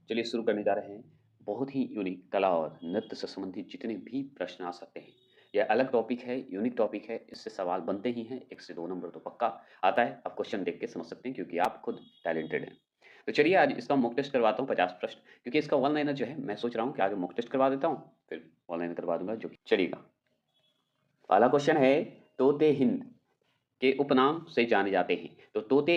चलिए शुरू करने जा रहे हैं। बहुत ही यूनिक कला और नृत्य से संबंधित जितने भी प्रश्न आ सकते हैं, यह अलग टॉपिक है, यूनिक टॉपिक है, इससे सवाल बनते ही हैं। 1 से 2 नंबर तो पक्का आता है। आप क्वेश्चन देख के समझ सकते हैं क्योंकि आप खुद टैलेंटेड हैं। तो चलिए आज इसका मॉक टेस्ट करवाता हूँ 50 प्रश्न, क्योंकि इसका वन लाइनर जो है मैं सोच रहा हूँ कि आगे मॉक टेस्ट करवा देता हूँ, फिर वन लाइनर करवा दूंगा जो कि चलेगा। पहला क्वेश्चन है, तोते हिंद के उपनाम से जाने जाते हैं। तो तोते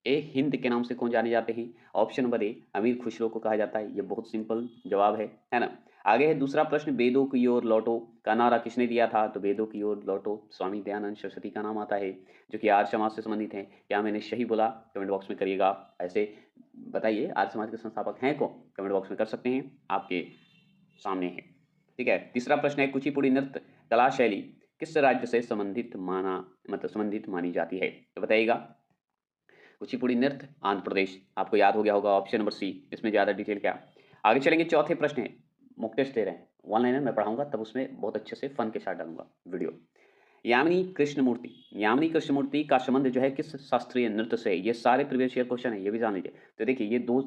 ए हिंद के नाम से कौन जाने जाते हैं? ऑप्शन नंबर ए अमीर खुसरो को कहा जाता है। ये बहुत सिंपल जवाब है ना? आगे है दूसरा प्रश्न, वेदों की ओर लौटो का नारा किसने दिया था? तो वेदों की ओर लौटो स्वामी दयानंद सरस्वती का नाम आता है, जो कि आर्य समाज से संबंधित है। क्या मैंने सही बोला? कमेंट बॉक्स में करिएगा। ऐसे बताइए आर्य समाज के संस्थापक हैं कौन? कमेंट बॉक्स में कर सकते हैं, आपके सामने है। ठीक है। तीसरा प्रश्न है, कुचिपुड़ी नृत्य कला शैली किस राज्य से संबंधित संबंधित मानी जाती है? तो बताइएगा। कुचिपुड़ी नृत्य आंध्र प्रदेश, आपको याद हो गया होगा, ऑप्शन नंबर सी। इसमें ज़्यादा डिटेल क्या। आगे चलेंगे, चौथे प्रश्न है, मॉक टेस्ट दे रहे हैं, वन लाइनर मैं पढ़ाऊंगा तब उसमें बहुत अच्छे से फन के साथ डालूंगा वीडियो। यामिनी कृष्णमूर्ति का संबंध जो है किस शास्त्रीय नृत्य से? ये सारे प्रीवियस ईयर क्वेश्चन है, ये भी जान लीजिए। तो देखिए ये दो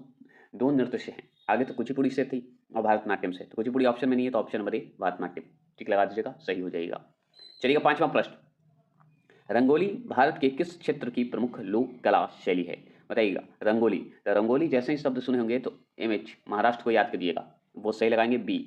दो नृत्य से हैं। आगे तो कुचिपुड़ी से थी और भरतनाट्यम से। तो कुचिपुड़ी ऑप्शन में नहीं है, तो ऑप्शन नंबर ए भरतनाट्यम ठीक लगा दीजिएगा, सही हो जाएगा। चलिएगा पांचवा प्रश्न, रंगोली भारत के किस क्षेत्र की प्रमुख लोक कला शैली है? बताइएगा। रंगोली, तो रंगोली जैसे ही शब्द सुने होंगे तो एमएच महाराष्ट्र को याद करिएगा, वो सही लगाएंगे बी।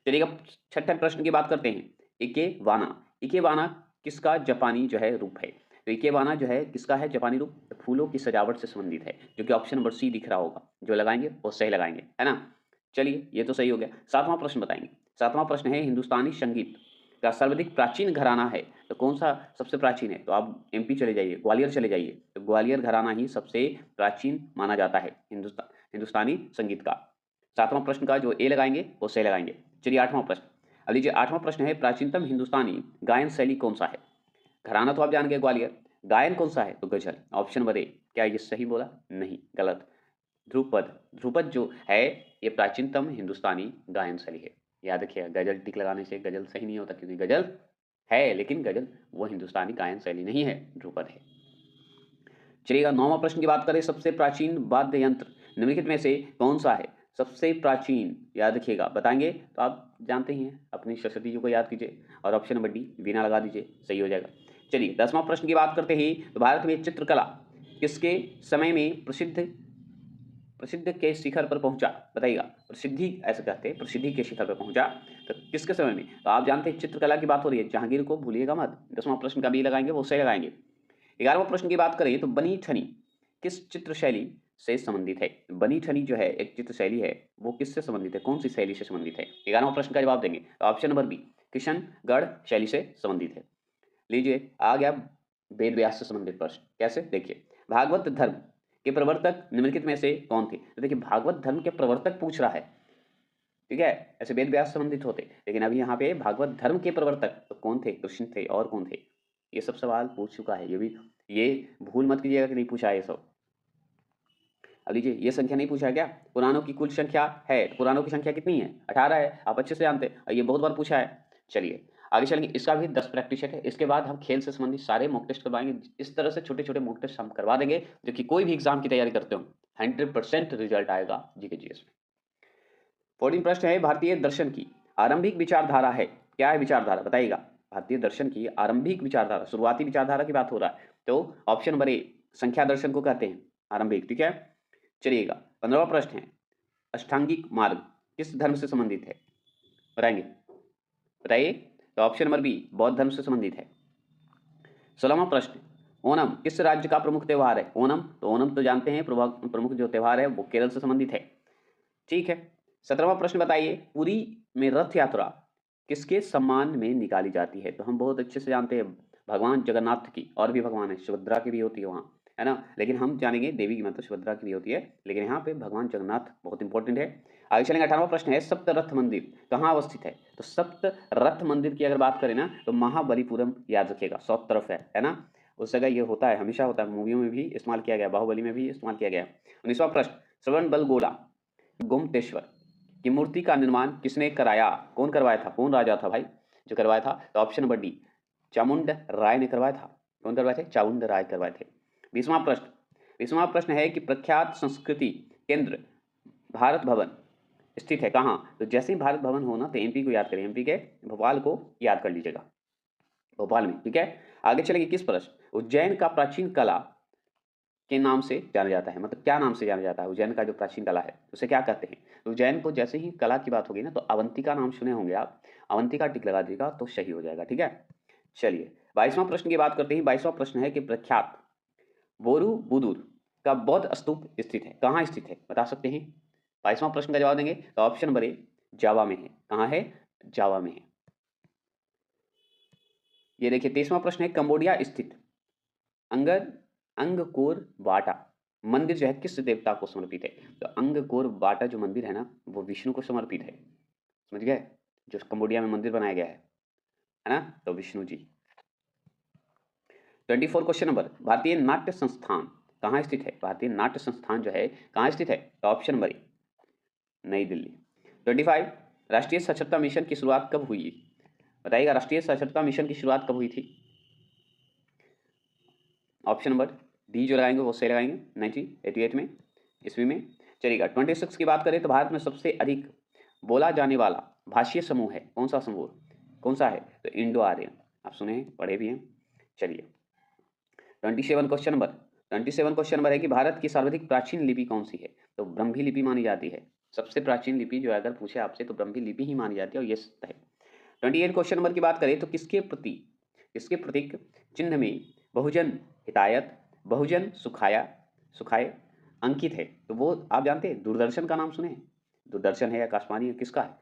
चलिएगा छठे प्रश्न की बात करते हैं, इकेवाना। इकेवाना किसका जापानी जो है रूप है? तो इकेवाना जो है किसका है जापानी रूप? तो फूलों की सजावट से संबंधित है, जो कि ऑप्शन नंबर सी दिख रहा होगा। जो लगाएंगे वो सही लगाएंगे, है ना? चलिए ये तो सही हो गया। सातवां प्रश्न बताएंगे। सातवां प्रश्न है, हिंदुस्तानी संगीत का सर्वाधिक प्राचीन घराना है, तो कौन सा सबसे प्राचीन है? तो आप एमपी चले जाइए, ग्वालियर चले जाइए, तो ग्वालियर घराना ही सबसे प्राचीन माना जाता है हिंदुस्तानी संगीत का। सातवां प्रश्न का जो ए लगाएंगे वो सही लगाएंगे। चलिए आठवां प्रश्न, अब लीजिए आठवां प्रश्न है, प्राचीनतम हिंदुस्तानी गायन शैली कौन सा है? घराना तो आप जान गए ग्वालियर, गायन कौन सा है? तो गजल, ऑप्शन नंबर ए। क्या ये सही बोला? नहीं, गलत। ध्रुपद, ध्रुपद जो है ये प्राचीनतम हिंदुस्तानी गायन शैली है। याद रखिएगा, गजल टिक लगाने से गजल सही नहीं होता, क्योंकि गजल है लेकिन गजल वो हिंदुस्तानी गायन शैली नहीं है, ध्रुपद है। चलिएगा नौवां प्रश्न की बात करें, सबसे प्राचीन वाद्य यंत्र निम्नलिखित में से कौन सा है? सबसे प्राचीन, याद रखिएगा, बताएंगे तो आप जानते ही हैं, अपनी सरस्वती जी को याद कीजिए और ऑप्शन नंबर डी वीणा लगा दीजिए, सही हो जाएगा। चलिए 10वां प्रश्न की बात करते ही, तो भारत में चित्रकला किसके समय में प्रसिद्ध प्रसिद्ध के शिखर पर पहुंचा? बताइएगा। प्रसिद्धि ऐसे कहते हैं, प्रसिद्धि के शिखर पर पहुंचा तो किसके समय में? तो आप जानते हैं चित्रकला की बात हो रही है, जहांगीर को भूलिएगा मत। 10वां प्रश्न का बी लगाएंगे, वो सही लगाएंगे। 11वां प्रश्न की बात करें तो बनी ठनी किस चित्र शैली से संबंधित है? बनी ठनी जो है एक चित्र शैली है, वो किससे संबंधित है, कौन सी शैली से संबंधित है? 11वां प्रश्न का जवाब देंगे तो ऑप्शन नंबर बी, किशनगढ़ शैली से संबंधित है। लीजिए आ गया वेद व्यास से संबंधित प्रश्न। कैसे? देखिए, भागवत धर्म के प्रवर्तक निम्नलिखित में से कौन थे? तो देखिए भागवत धर्म के प्रवर्तक पूछ रहा है, ठीक है, ऐसे वेद व्यास संबंधित होते, लेकिन अभी यहाँ पे भागवत धर्म के प्रवर्तक तो कौन थे? कृष्ण थे, और कौन थे? ये सब सवाल पूछ चुका है, ये भी, ये भूल मत कीजिएगा कि नहीं पूछा है ये सब। अब लीजिए ये संख्या नहीं पूछा है क्या? पुराणों की कुल संख्या है, तो पुराणों की संख्या कितनी है? 18 है, आप अच्छे से जानते हैं, ये बहुत बार पूछा है। चलिए आगे चलेंगे, इसका भी 10 प्रैक्टिस सेट है। इसके बाद हम खेल से संबंधित सारे मॉक टेस्ट करवाएंगे। इस तरह से छोटे छोटे मॉक टेस्ट हम करवा देंगे, जो कि कोई भी एग्जाम की तैयारी करते हो 100% रिजल्ट आएगा जीके जीएस में। 14 प्रश्न है, भारतीय दर्शन की आरंभिक विचारधारा है, क्या है विचारधारा? बताइएगा। भारतीय दर्शन की आरंभिक विचारधारा, शुरुआती विचारधारा की बात हो रहा है, तो ऑप्शन नंबर ए संख्या दर्शन को कहते हैं आरंभिक, ठीक है। चलिएगा 15वां प्रश्न है, अष्टांगिक मार्ग किस धर्म से संबंधित है? बताएंगे, बताइए। तो ऑप्शन नंबर बी बौद्ध धर्म से संबंधित है। 16वां प्रश्न, ओणम किस राज्य का प्रमुख त्यौहार है? ओणम, तो ओणम तो जानते हैं प्रमुख जो त्यौहार है वो केरल से संबंधित है, ठीक है। 17वां प्रश्न बताइए, पुरी में रथ यात्रा किसके सम्मान में निकाली जाती है? तो हम बहुत अच्छे से जानते हैं भगवान जगन्नाथ की, और भी भगवान है, सुभद्रा की भी होती है वहाँ, है ना, लेकिन हम जानेंगे देवी की, मतलब सुभद्रा की भी होती है, लेकिन यहाँ पे भगवान जगन्नाथ बहुत इंपॉर्टेंट है। आगे चलेंगे, 18वां प्रश्न है, सप्त रथ मंदिर कहाँ अवस्थित है? तो सप्त रथ मंदिर की अगर बात करें ना, तो महाबलीपुरम, याद रखिएगा, साउथ तरफ है ना, उस जगह ये होता है, हमेशा होता है, मूवियों में भी इस्तेमाल किया गया, बाहुबली में भी इस्तेमाल किया गया। 19वां प्रश्न, श्रवण बलगोला गोमतेश्वर की मूर्ति का निर्माण किसने कराया? कौन करवाया था, कौन राजा था भाई जो करवाया था? तो ऑप्शन नंबर डी चामुंड राय ने करवाया था। कौन करवाए थे? चामुंड राय करवाए थे। 20वां प्रश्न है कि प्रख्यात संस्कृति केंद्र भारत भवन स्थित है कहाँ? तो जैसे ही भारत भवन हो ना तो एमपी को याद करें, एमपी के भोपाल को याद कर लीजिएगा, भोपाल में, ठीक है। आगे चलेंगे, किस प्रश्न, उज्जैन का प्राचीन कला के नाम से जाना जाता है, मतलब क्या नाम से जाना जाता है उज्जैन का जो प्राचीन कला है उसे क्या कहते हैं? तो उज्जैन को जैसे ही कला की बात होगी ना तो अवंतिका नाम सुने होंगे आप, अवंतिका टिक लगा दीजिएगा तो सही हो जाएगा, ठीक है। चलिए 22वां प्रश्न की बात करते हैं। 22वां प्रश्न है कि प्रख्यात बोरोबुदुर का बौद्ध स्तूप स्थित है, कहाँ स्थित है बता सकते हैं? 22वां प्रश्न का जवाब देंगे तो ऑप्शन नंबर ए जावा में है, कहाँ है? जावा में है। ये देखिए 23वां प्रश्न है, कंबोडिया स्थित अंगर अंगकोर वाटा मंदिर जो है किस देवता को समर्पित है? तो अंगकोर वाटा जो मंदिर है ना वो विष्णु को समर्पित है, समझ गए, जो कंबोडिया में मंदिर बनाया गया है ना, तो विष्णु जी। 24 क्वेश्चन नंबर, भारतीय नाट्य संस्थान कहाँ स्थित है? भारतीय नाट्य संस्थान जो है कहाँ स्थित है? तो ऑप्शन नंबर ए नई दिल्ली। 25 राष्ट्रीय साक्षरता मिशन की शुरुआत कब हुई? बताइएगा, राष्ट्रीय साक्षरता मिशन की शुरुआत कब हुई थी? ऑप्शन नंबर डी जो लगाएंगे वो सही लगाएंगे, 1988 में, ईस्वी में। चलिएगा 26 की बात करें तो भारत में सबसे अधिक बोला जाने वाला भाषीय समूह है, कौन सा समूह, कौन सा है? तो इंडो आर्यन, आप सुने हैं, पढ़े भी हैं। चलिए 27 क्वेश्चन नंबर, 27 क्वेश्चन नंबर है कि भारत की सर्वाधिक प्राचीन लिपि कौन सी है? तो ब्रह्मी लिपि मानी जाती है, सबसे प्राचीन लिपि जो अगर पूछे आपसे तो ब्रह्मी लिपि ही मानी जाती है और ये सत्य है। 28 क्वेश्चन नंबर की बात करें तो किसके प्रतीक चिन्ह में बहुजन हितायत, बहुजन सुखाय अंकित है? तो वो आप जानते हैं, दूरदर्शन का नाम सुने हैं? दूरदर्शन है, आकाशवाणी है, किसका है?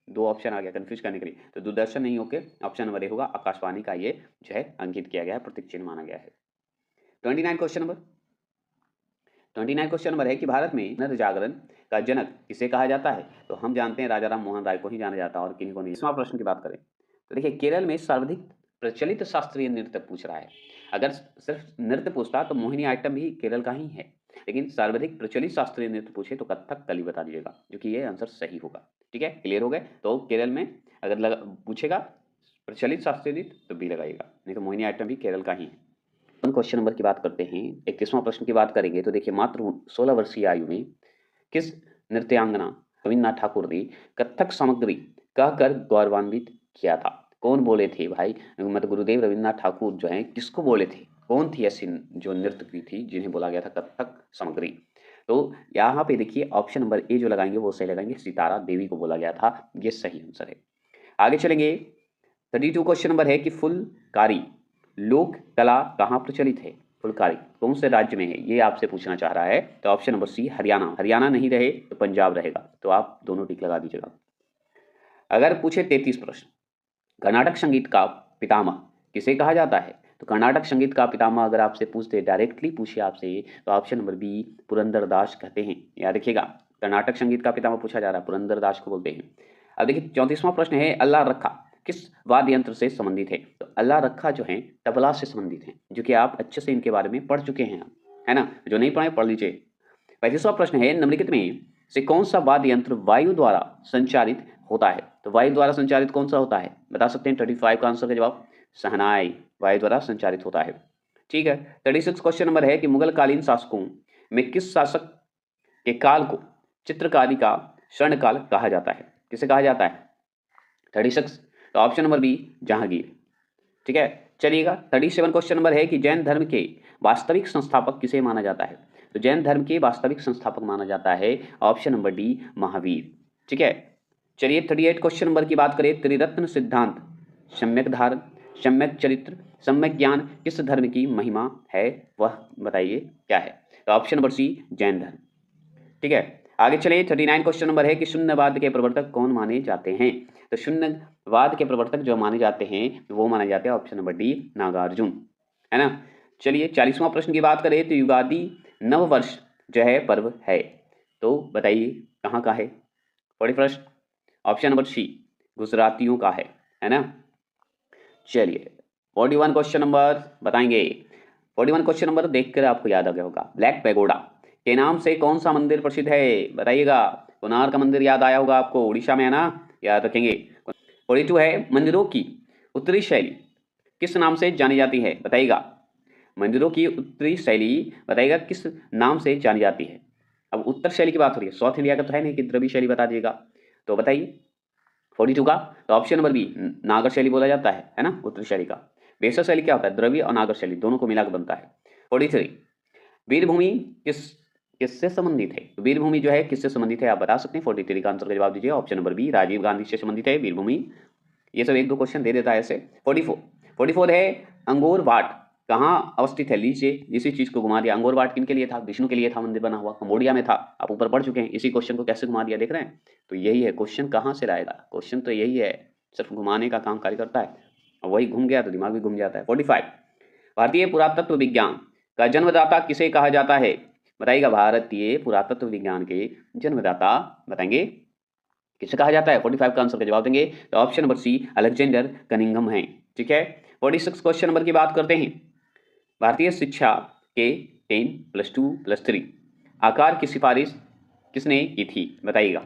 दो ऑप्शन आ गया कंफ्यूज करने के लिए, तो दूरदर्शन नहीं होकर ऑप्शन नंबर ए होगा, आकाशवाणी का ये जो है अंकित किया गया है, प्रतीक चिन्ह माना गया है। 29 क्वेश्चन नंबर है कि भारत में नर जागरण का जनक किसे कहा जाता है? तो हम जानते हैं राजा राम मोहन राय को ही जाना जाता है और किन्हीं को नहीं। 20वां प्रश्न की बात करें तो देखिए, केरल में सर्वाधिक प्रचलित शास्त्रीय नृत्य पूछ रहा है। अगर सिर्फ नृत्य पूछता तो मोहिनी आइटम भी केरल का ही है, लेकिन सर्वाधिक प्रचलित शास्त्रीय नृत्य पूछे तो कथक कली बता दीजिएगा, जो कि ये आंसर सही होगा, ठीक है। क्लियर हो गए? तो केरल में अगर पूछेगा प्रचलित शास्त्रीय नृत्य तो बी लगाइएगा, नहीं तो मोहिनी आइटम भी केरल का ही है। क्वेश्चन नंबर की बात करते हैं, 21वां प्रश्न की बात करेंगे तो देखिए, मात्र 16 वर्षीय आयु में किस नृत्यांगना रविन्द्रनाथ ठाकुर ने कथक सामग्री कहकर गौरवान्वित किया था? कौन बोले थे भाई, मतलब गुरुदेव रविन्द्रनाथ ठाकुर जो हैं किसको बोले थे, कौन थी ऐसी जो नृत्य की थी जिन्हें बोला गया था कथक सामग्री? तो यहाँ पे देखिए ऑप्शन नंबर ए जो लगाएंगे वो सही लगाएंगे, सितारा देवी को बोला गया था, ये सही आंसर है। आगे चलेंगे, 32 क्वेश्चन नंबर है कि फुलकारी लोक कला कहाँ प्रचलित है? फुलकारी कौन से राज्य में है, ये आपसे पूछना चाह रहा है। तो option number C Haryana, Haryana नहीं रहे तो पंजाब रहेगा, तो आप दोनों टिक लगा दीजिएगा। अगर पूछे 33 प्रश्न, कर्नाटक संगीत का पितामह किसे कहा जाता है? तो कर्नाटक संगीत का पितामह अगर आपसे पूछते, डायरेक्टली पूछे आपसे, तो ऑप्शन नंबर बी पुरंदरदास कहते हैं। याद रखिएगा, कर्नाटक संगीत का पितामह पूछा जा रहा है, पुरंदरदास को बोलते हैं। अब देखिए 34वां प्रश्न है, अल्लाह रखा किस वाद्य यंत्र से संबंधित है? तो अल्लाह रखा जो है तबला से संबंधित है, जो कि आप अच्छे से इनके बारे में पढ़ चुके हैं, है ना, जो नहीं पढ़े पढ़ लीजिए। 35वां प्रश्न है, निम्नलिखित में से कौन सा वाद्य यंत्र वायु द्वारा संचालित होता है? तो वायु द्वारा संचालित कौन सा होता है बता सकते हैं? 35 का आंसर का जवाब शहनाई, वायु द्वारा संचालित होता है, ठीक है। 36 क्वेश्चन नंबर है कि मुगल कालीन शासकों में किस शासक के काल को चित्रकारी का स्वर्णकाल कहा जाता है? किसे कहा जाता है? 36, तो ऑप्शन नंबर बी जहांगीर, ठीक है। चलिएगा 37 क्वेश्चन नंबर है कि जैन धर्म के वास्तविक संस्थापक किसे माना जाता है? तो जैन धर्म के वास्तविक संस्थापक माना जाता है ऑप्शन नंबर डी महावीर, ठीक है। चलिए 38 क्वेश्चन नंबर की बात करें, त्रिरत्न सिद्धांत सम्यक धारण, सम्यक चरित्र, सम्यक ज्ञान किस धर्म की महिमा है, वह बताइए क्या है? तो ऑप्शन नंबर सी जैन धर्म, ठीक है। आगे चलिए 39 क्वेश्चन नंबर है कि शून्यवाद के प्रवर्तक कौन माने जाते हैं? तो शून्यवाद के प्रवर्तक जो माने जाते हैं वो माने जाते हैं ऑप्शन नंबर डी नागार्जुन, है ना। चलिए 40वां प्रश्न की बात करें तो युगादि नव वर्ष जो है पर्व है, तो बताइए कहाँ का है? बड़ी प्रश्न, ऑप्शन नंबर सी गुजरातियों का है ना। चलिए 41 क्वेश्चन नंबर बताएंगे, 41 क्वेश्चन नंबर देखकर आपको याद आ गया होगा, ब्लैक पैगोडा के नाम से कौन सा मंदिर प्रसिद्ध है? बताइएगा, कोणार्क का मंदिर याद आया होगा आपको, उड़ीसा में है ना, याद रखेंगे। 42 है, मंदिरों की उत्तरी शैली किस नाम से जानी जाती है? बताइएगा, मंदिरों की उत्तरी शैली बताइएगा किस नाम से जानी जाती है? अब उत्तर शैली की बात हो रही है, साउथ इंडिया का तो है नहीं कि द्रविड़ शैली बता दीजिएगा, तो बताइए 42 का, तो ऑप्शन नंबर बी नागर शैली बोला जाता है ना उत्तर शैली का। बेसर शैली क्या होता है, द्रविड़ और नागर शैली दोनों को मिलाकर बनता है। 43 वीरभूमि किससे संबंधित है, तो वीरभूमि जो है किससे संबंधित है आप बता सकते हैं। 43 का आंसर का जवाब दीजिए option number B Rajiv Gandhi से संबंधित है वीरभूमि। ये सब एक दो क्वेश्चन दे देता है ऐसे। 44 है अंगोर वाट कहाँ अवस्थित है, लीजिए इसी चीज को घुमा दिया। अंगोर वाट किन के लिए था, विष्णु के लिए था, मंदिर बना हुआ कंबोडिया में था, आप ऊपर पढ़ चुके हैं। इसी क्वेश्चन को कैसे घुमा दिया देख रहे हैं, तो यही है क्वेश्चन कहाँ से लाएगा, क्वेश्चन तो यही है, सिर्फ घुमाने का काम कार्य करता है, और वही घूम गया तो दिमाग भी घूम जाता है। 45 भारतीय पुरातत्व विज्ञान का जन्मदाता किसे कहा जाता है, बताइएगा। भारतीय पुरातत्व विज्ञान के जन्मदाता बताएंगे किसे कहा जाता है। 45 का आंसर का जवाब देंगे तो option number C Alexander Cunningham है। ठीक है, 46 क्वेश्चन नंबर की बात करते हैं। भारतीय शिक्षा के 10+2+3 आकार की सिफारिश किसने की थी, बताइएगा।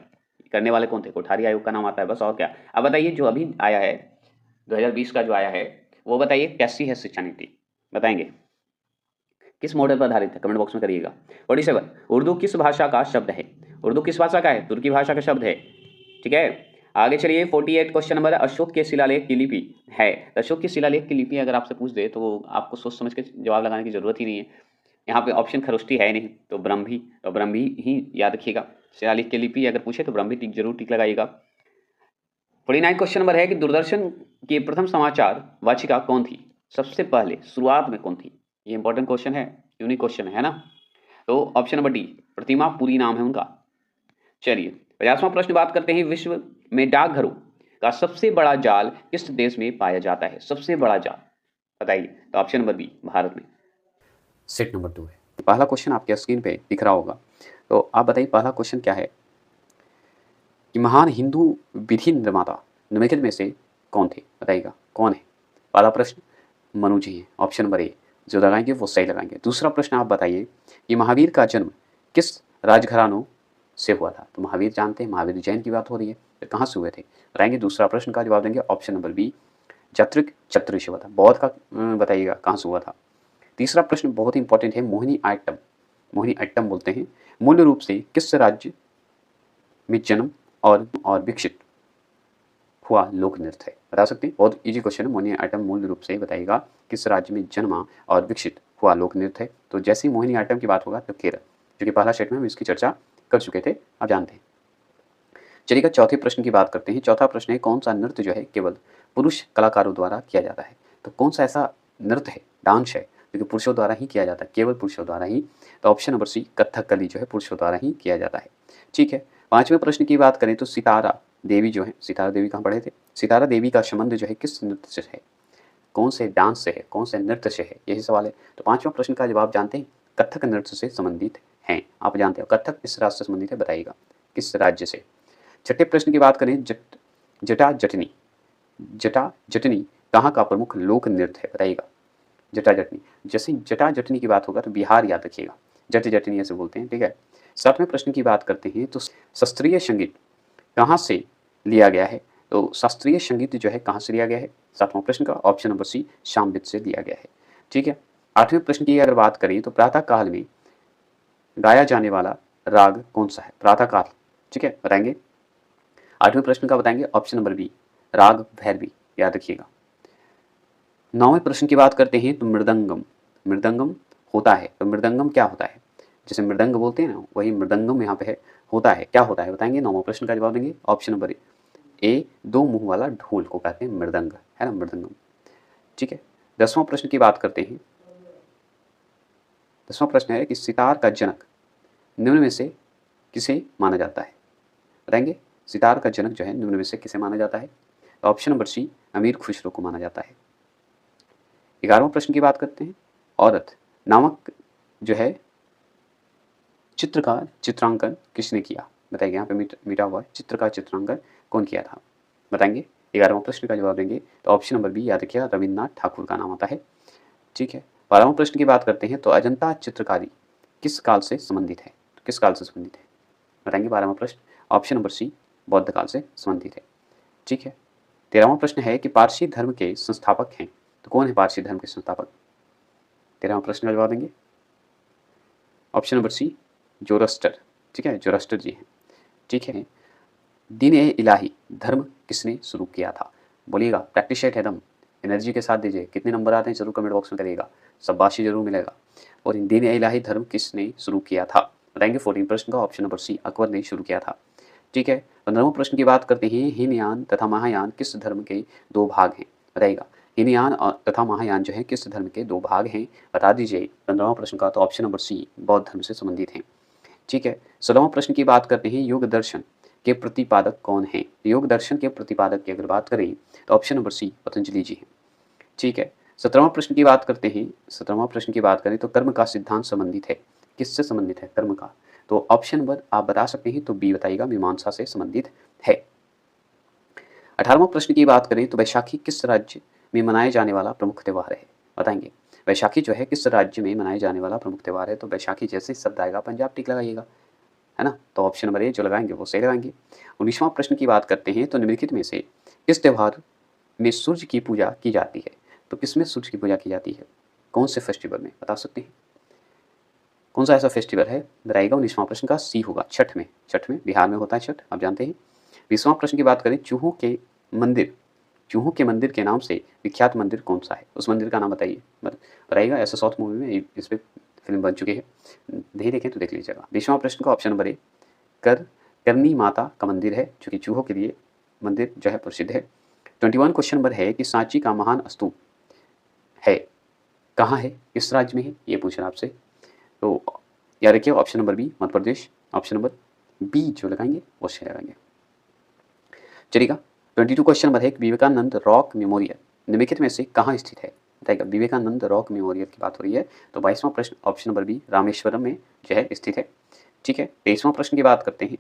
करने वाले कौन थे, कोठारी आयोग का नाम आता है बस, और क्या। अब बताइए जो अभी आया है 2020 का जो आया है वो बताइए कैसी है शिक्षा नीति, बताएंगे किस मॉडल पर आधारित है, कमेंट बॉक्स में करिएगा। 47 उर्दू किस भाषा का शब्द है, उर्दू किस भाषा का है, तुर्की भाषा का शब्द है। ठीक है, आगे चलिए 48 क्वेश्चन नंबर अशोक के शिलालेख की लिपि है। अशोक के शिलालेख की लिपि अगर आपसे पूछ दे तो आपको सोच समझ के जवाब लगाने की जरूरत ही नहीं है। यहाँ पे ऑप्शन खरोष्टी है नहीं, तो ब्रह्मी, तो ब्रह्मी ही याद रखिएगा। शिलालेख की लिपि अगर पूछे तो ब्रह्मी टिक जरूर टिक लगाइएगा। 49 क्वेश्चन नंबर है कि दूरदर्शन की प्रथम समाचार वाचिका कौन थी, सबसे पहले शुरुआत में कौन थी। ये इंपॉर्टेंट क्वेश्चन है, यूनिक क्वेश्चन है ना। तो ऑप्शन नंबर डी प्रतिमा पुरी नाम है उनका। चलिए 50वां प्रश्न बात करते हैं। विश्व में डाकघरों का सबसे बड़ा जाल किस देश में पाया जाता है, सबसे बड़ा जाल बताइए। तो ऑप्शन नंबर बी भारत में। सेट नंबर 2 है, पहला क्वेश्चन आपके स्क्रीन पे दिख रहा होगा, तो आप बताइए पहला क्वेश्चन क्या है कि महान हिंदू विधि निर्माता निम्नलिखित में से कौन थे, बताइएगा कौन है। पहला प्रश्न मनु जी हैं, ऑप्शन नंबर ए, जो लगाएंगे वो सही लगाएंगे। दूसरा प्रश्न आप बताइए कि महावीर का जन्म किस राजघरानों से हुआ था, तो महावीर जानते हैं, महावीर जैन की बात हो रही है, तो कहाँ से हुए थे बताएंगे। दूसरा प्रश्न का जवाब देंगे ऑप्शन नंबर बी जत्रिक चतुर से हुआ था, बौद्ध का बताइएगा कहाँ से हुआ था। तीसरा प्रश्न बहुत इंपॉर्टेंट है, मोहिनी आट्टम, मोहिनी अट्टम बोलते हैं, मूल रूप से किस राज्य में जन्म और विकसित हुआ लोक नृत्य है, बता सकते हैं। बहुत इजी क्वेश्चन है, मोहिनी आट्टम मूल रूप से बताइएगा किस राज्य में जन्मा और विकसित हुआ लोक नृत्य है। तो जैसे ही मोहिनी आट्टम की बात होगा तो केरल, जो कि पहला सेट में हम इसकी चर्चा कर चुके थे, आप जानते हैं। चलिएगा चौथे प्रश्न की बात करते हैं। चौथा प्रश्न है कौन सा नृत्य जो है केवल पुरुष कलाकारों द्वारा किया जाता है, तो कौन सा ऐसा नृत्य है, डांस है जो कि पुरुषों द्वारा ही किया जाता है, केवल पुरुषों द्वारा ही। तो ऑप्शन नंबर सी कथकली जो है पुरुषों द्वारा ही किया जाता है। ठीक है, पांचवें प्रश्न की बात करें तो सितारा देवी जो है, सितारा देवी कहाँ पढ़े थे, सितारा देवी का संबंध जो है किस नृत्य से है, कौन से डांस से है, कौन से नृत्य से है, यही सवाल है। तो पांचवा प्रश्न का जवाब जानते हैं, कथक नृत्य से संबंधित हैं। आप जानते हो कथक किस राज्य से संबंधित है, बताइएगा किस राज्य से। छठे प्रश्न की बात करें जटा जटनी, जटा जटनी कहाँ का प्रमुख लोक नृत्य है, बताइएगा जटा जटनी। जैसे जटा जटनी की बात होगा तो बिहार याद रखिएगा, जट जटनी ऐसे बोलते हैं। ठीक है, सातवें प्रश्न की बात करते हैं तो शास्त्रीय संगीत कहाँ से लिया गया है, तो शास्त्रीय संगीत जो है कहाँ से लिया गया है, सातवां प्रश्न का ऑप्शन नंबर सी शामविद से लिया गया है। ठीक है, आठवें प्रश्न की अगर बात करें तो प्रातः काल में गाया जाने वाला राग कौन सा है, प्रातः काल। ठीक है, बताएंगे। आठवें प्रश्न का बताएंगे ऑप्शन नंबर बी राग भैरवी, याद रखिएगा। नौवें प्रश्न की बात करते हैं तो मृदंगम, मृदंगम होता है, तो मृदंगम क्या होता है, जैसे मृदंग बोलते हैं ना वही मृदंगम यहाँ पे है, होता है, क्या होता है बताएंगे। नौवें प्रश्न का जवाब देंगे ऑप्शन नंबर ए, दो मुंह वाला ढोल को कहते हैं मृदंग, है ना मृदंगम। ठीक है, दसवां प्रश्न की बात करते हैं। दसवां प्रश्न है कि सितार का जनक निम्न में से किसे माना जाता है, बताएंगे। सितार का जनक जो है निम्न में से किसे माना जाता है, ऑप्शन नंबर सी अमीर खुसरो को माना जाता है। 11वां प्रश्न की बात करते हैं। औरत नामक जो है चित्र का चित्रांकन किसने किया, बताइए। यहाँ पे मिटा हुआ है, चित्र का चित्रांकन कौन किया था, बताएंगे। 11वां प्रश्न का जवाब देंगे तो ऑप्शन नंबर बी याद रखिएगा रविन्द्रनाथ ठाकुर का नाम आता है। ठीक है, 12वां प्रश्न की बात करते हैं तो अजंता चित्रकारी किस काल से संबंधित है, तो किस काल से संबंधित है, बताएंगे। 12वां प्रश्न ऑप्शन नंबर सी बौद्ध काल से संबंधित है। ठीक है, 13वां प्रश्न है कि पारसी धर्म के संस्थापक हैं, तो कौन है पारसी धर्म के संस्थापक, 13वां प्रश्न का जवाब देंगे ऑप्शन नंबर सी जोरस्टर, ठीक है, ज़ोरास्ट्र जी हैं। ठीक है, दीन ए इलाही धर्म किसने शुरू किया था? बोलिएगा, प्रैक्टिस सेट है एकदम, एनर्जी के साथ दीजिए। कितने नंबर आते हैं ज़रूर कमेंट बॉक्स में करिएगा, शाबाशी ज़रूर मिलेगा। और दीन ए इलाही धर्म किसने शुरू किया था? बताएंगे 14 प्रश्न का ऑप्शन नंबर सी, अकबर ने शुरू किया था। ठीक है, 15वां प्रश्न की बात करते हैं, हीनयान तथा महायान किस धर्म के दो भाग हैं? बताइएगा, हीनयान तथा महायान जो है किस धर्म के दो भाग हैं? बता दीजिए 15वां प्रश्न का, तो ऑप्शन नंबर सी बौद्ध धर्म से संबंधित हैं। ठीक है, 16वां प्रश्न की बात करते हैं, योग दर्शन के प्रतिपादक कौन हैं? योग दर्शन के प्रतिपादक की अगर बात करें तो ऑप्शन नंबर सी पतंजलि जी हैं। ठीक है, 17वां प्रश्न की बात करते हैं, 17वां प्रश्न की बात करें तो कर्म का सिद्धांत संबंधित है, किससे संबंधित है कर्म का? तो ऑप्शन नंबर आप बता सकते हैं, तो बी बताइएगा, मीमांसा से संबंधित है। 18वां प्रश्न की बात करें तो वैशाखी किस राज्य में मनाए जाने वाला प्रमुख त्यौहार है? बताएंगे, वैशाखी जो है किस राज्य में मनाए जाने वाला प्रमुख त्यौहार है? तो वैशाखी जैसे ही शब्द आएगा पंजाब टिक लगाइएगा, है ना? तो ऑप्शन नंबर ए जो लगाएंगे वो सही लगाएंगे। 19वां प्रश्न की बात करते हैं, तो निम्नलिखित में से किस त्यौहार में सूर्य की पूजा की जाती है? तो किसमें सूर्य की पूजा की जाती है? कौन से फेस्टिवल में, बता सकते हैं? कौन सा ऐसा फेस्टिवल है? बताइएगा। 19वां प्रश्न का सी होगा, छठ में। छठ में, बिहार में होता है छठ, आप जानते हैं। 20वां प्रश्न की बात करें, चूहों के मंदिर के नाम से विख्यात मंदिर कौन सा है? उस मंदिर का नाम बताइए, बताइएगा। ऐसा साउथ मूवी में इस पर फिल्म बन चुकी है, नहीं देखें तो देख लीजिएगा। 20वां प्रश्न का ऑप्शन नंबर ए करनी माता का मंदिर है, जो कि चूहों के लिए मंदिर जो है प्रसिद्ध है। 21 क्वेश्चन नंबर है कि सांची का महान स्तूप है कहाँ है, किस राज्य में है, ये पूछना आपसे। तो याद रखिए option number B Madhya Pradesh, option number B जो लगाएंगे वो सही लगाएंगे। चलिएगा, 22 क्वेश्चन नंबर है कि विवेकानंद रॉक मेमोरियल निम्नलिखित में से कहाँ स्थित है? बताइएगा, विवेकानंद रॉक मेमोरियल की बात हो रही है, तो 22वां प्रश्न ऑप्शन नंबर बी रामेश्वरम में जो है स्थित है। ठीक है, 23वां प्रश्न की बात करते हैं।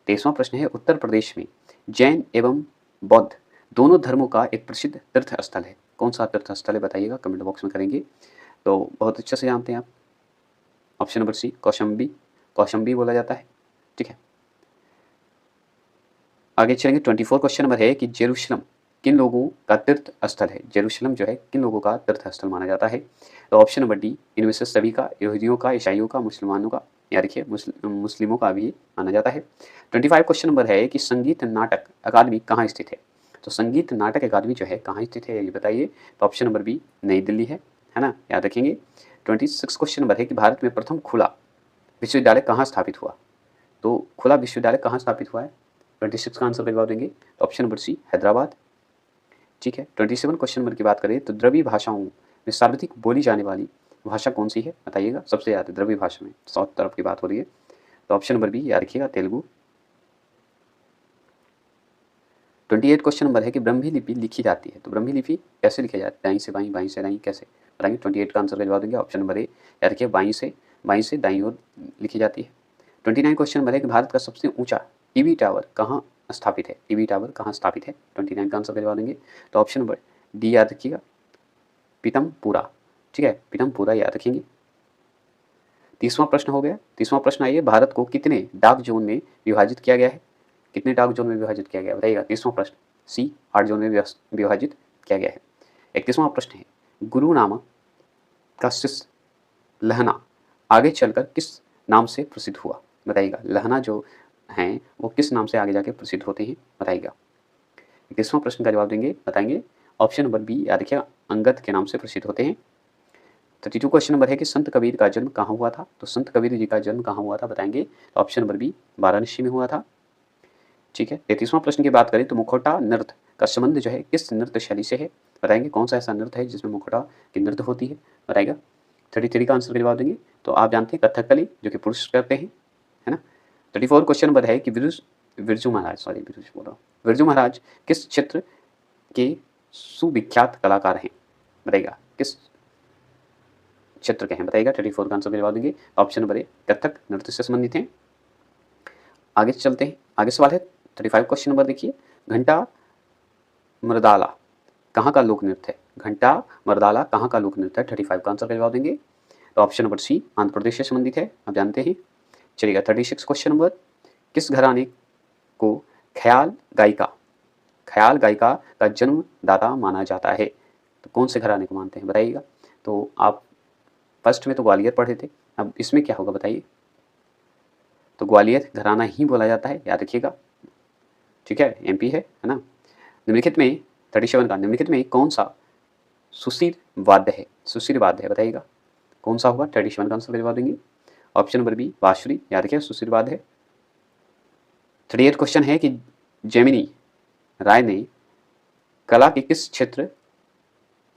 23वां प्रश्न है, उत्तर प्रदेश में जैन एवं बौद्ध दोनों धर्मों का एक प्रसिद्ध तीर्थ स्थल है, कौन सा तीर्थ स्थल है? बताइएगा, कमेंट बॉक्स में करेंगे, तो बहुत अच्छे से जानते हैं आप। Option number C Kaushambi, Kaushambi बोला जाता है। ठीक है, आगे चलेंगे। 24 क्वेश्चन नंबर है कि जेरूशलम किन लोगों का तीर्थ स्थल है? जेरूशलम जो है किन लोगों का तीर्थ स्थल माना जाता है? तो ऑप्शन नंबर डी इनमें से सभी का, यहूदियों का, ईसाइयों का, मुसलमानों का, या देखिए मुस्लिमों का भी माना जाता है। 25 क्वेश्चन नंबर है कि संगीत नाटक अकादमी कहाँ स्थित है? तो संगीत नाटक अकादमी जो है कहाँ स्थित है, ये बताइए। तो ऑप्शन नंबर बी नई दिल्ली है ना, याद रखेंगे। 26 क्वेश्चन नंबर है कि भारत में प्रथम खुला विश्वविद्यालय कहाँ स्थापित हुआ? तो खुला विश्वविद्यालय कहाँ स्थापित हुआ है? 26 का आंसर जवाब देंगे, तो ऑप्शन नंबर सी हैदराबाद। ठीक है, 27 क्वेश्चन नंबर की बात करें तो द्रविड़ भाषाओं में सर्वाधिक बोली जाने वाली भाषा कौन सी है? बताइएगा, सबसे ज़्यादा द्रविड़ भाषा में साउथ तरफ की बात हो रही है, तो ऑप्शन नंबर बी याद रखिएगा, तेलुगु। 28 क्वेश्चन नंबर है कि ब्रह्मी लिपि लिखी जाती है, तो ब्रह्मी लिपि कैसे लिखी जाती है? दाईं से बाईं, बाईं से दाईं, कैसे बताएंगे? 28 का आंसर का जवाब देंगे, ऑप्शन नंबर ए याद रखिए, बाईं से दाईं ओर लिखी जाती है। 29 क्वेश्चन नंबर है कि भारत का सबसे ऊंचा टीवी टावर कहाँ स्थापित है? टीवी टावर कहाँ स्थापित है? 29 का आंसर का जवाब देंगे, तो ऑप्शन नंबर डी याद रखिएगा, पीतमपुरा। ठीक है, पीतमपुरा याद रखेंगे। 30वां प्रश्न हो गया। 30वां प्रश्न आइए, भारत को कितने डाक जोन में विभाजित किया गया है? कितने डाक जोन में विभाजित किया गया बताइएगा? 30वां प्रश्न सी 8 जोन में विभाजित किया गया है। 31वां प्रश्न है, गुरु नानक का शिष्य लहना आगे चलकर किस नाम से प्रसिद्ध हुआ? बताइएगा, लहना जो हैं वो किस नाम से आगे जाके प्रसिद्ध होते हैं? बताइएगा। 31वां प्रश्न का जवाब देंगे, बताएंगे, ऑप्शन नंबर बी याद रखिएगा, अंगद के नाम से प्रसिद्ध होते हैं। 32 क्वेश्चन नंबर है कि संत कबीर का जन्म कहाँ हुआ था? तो संत कबीर जी का जन्म कहाँ हुआ था? बताएंगे, ऑप्शन नंबर बी वाराणसी में हुआ था। ठीक है, 33वां प्रश्न की बात करें तो मुखौटा नृत्य का संबंध जो है किस नृत्य शैली से है? बताएंगे, कौन सा ऐसा नृत्य है जिसमें मुखौटा की नृत्य होती है? बताएगा। 33 का आंसर का जवाब देंगे, तो आप जानते हैं कथकली, जो कि पुरुष करते हैं, है ना। 34 क्वेश्चन नंबर है कि बिरजू महाराज किस क्षेत्र के सुविख्यात कलाकार हैं? बताइएगा, किस क्षेत्र के हैं? बताइएगा। 34 का आंसर का जवाब देंगे, ऑप्शन नंबर ए कथक नृत्य से संबंधित हैं। आगे चलते हैं, आगे सवाल है 35 क्वेश्चन नंबर देखिए, घंटा मर्दाला कहाँ का लोक नृत्य है? घंटा मर्दाला कहाँ का लोक नृत्य है? 35 का आंसर का जवाब देंगे, तो ऑप्शन नंबर सी आंध्र प्रदेश से संबंधित है, आप जानते हैं। चलिएगा, 36 क्वेश्चन नंबर, किस घराने को ख्याल गायिका का जन्मदाता माना जाता है? तो कौन से घराने को मानते हैं बताइएगा। तो आप फर्स्ट में तो ग्वालियर पढ़े थे, अब इसमें क्या होगा बताइए। तो ग्वालियर घराना ही बोला जाता है, याद रखिएगा। ठीक है, एमपी है ना। निम्नलिखित में 37 का निम्नलिखित में कौन सा सुशीर वाद्य है? सुशीर वाद्य है, बताइएगा कौन सा होगा? 37 का आंसर जवाब देंगे। ऑप्शन नंबर बी बांसुरी, याद रखिए सुशीर वाद्य है। 38 क्वेश्चन है कि जेमिनी राय ने कला के किस क्षेत्र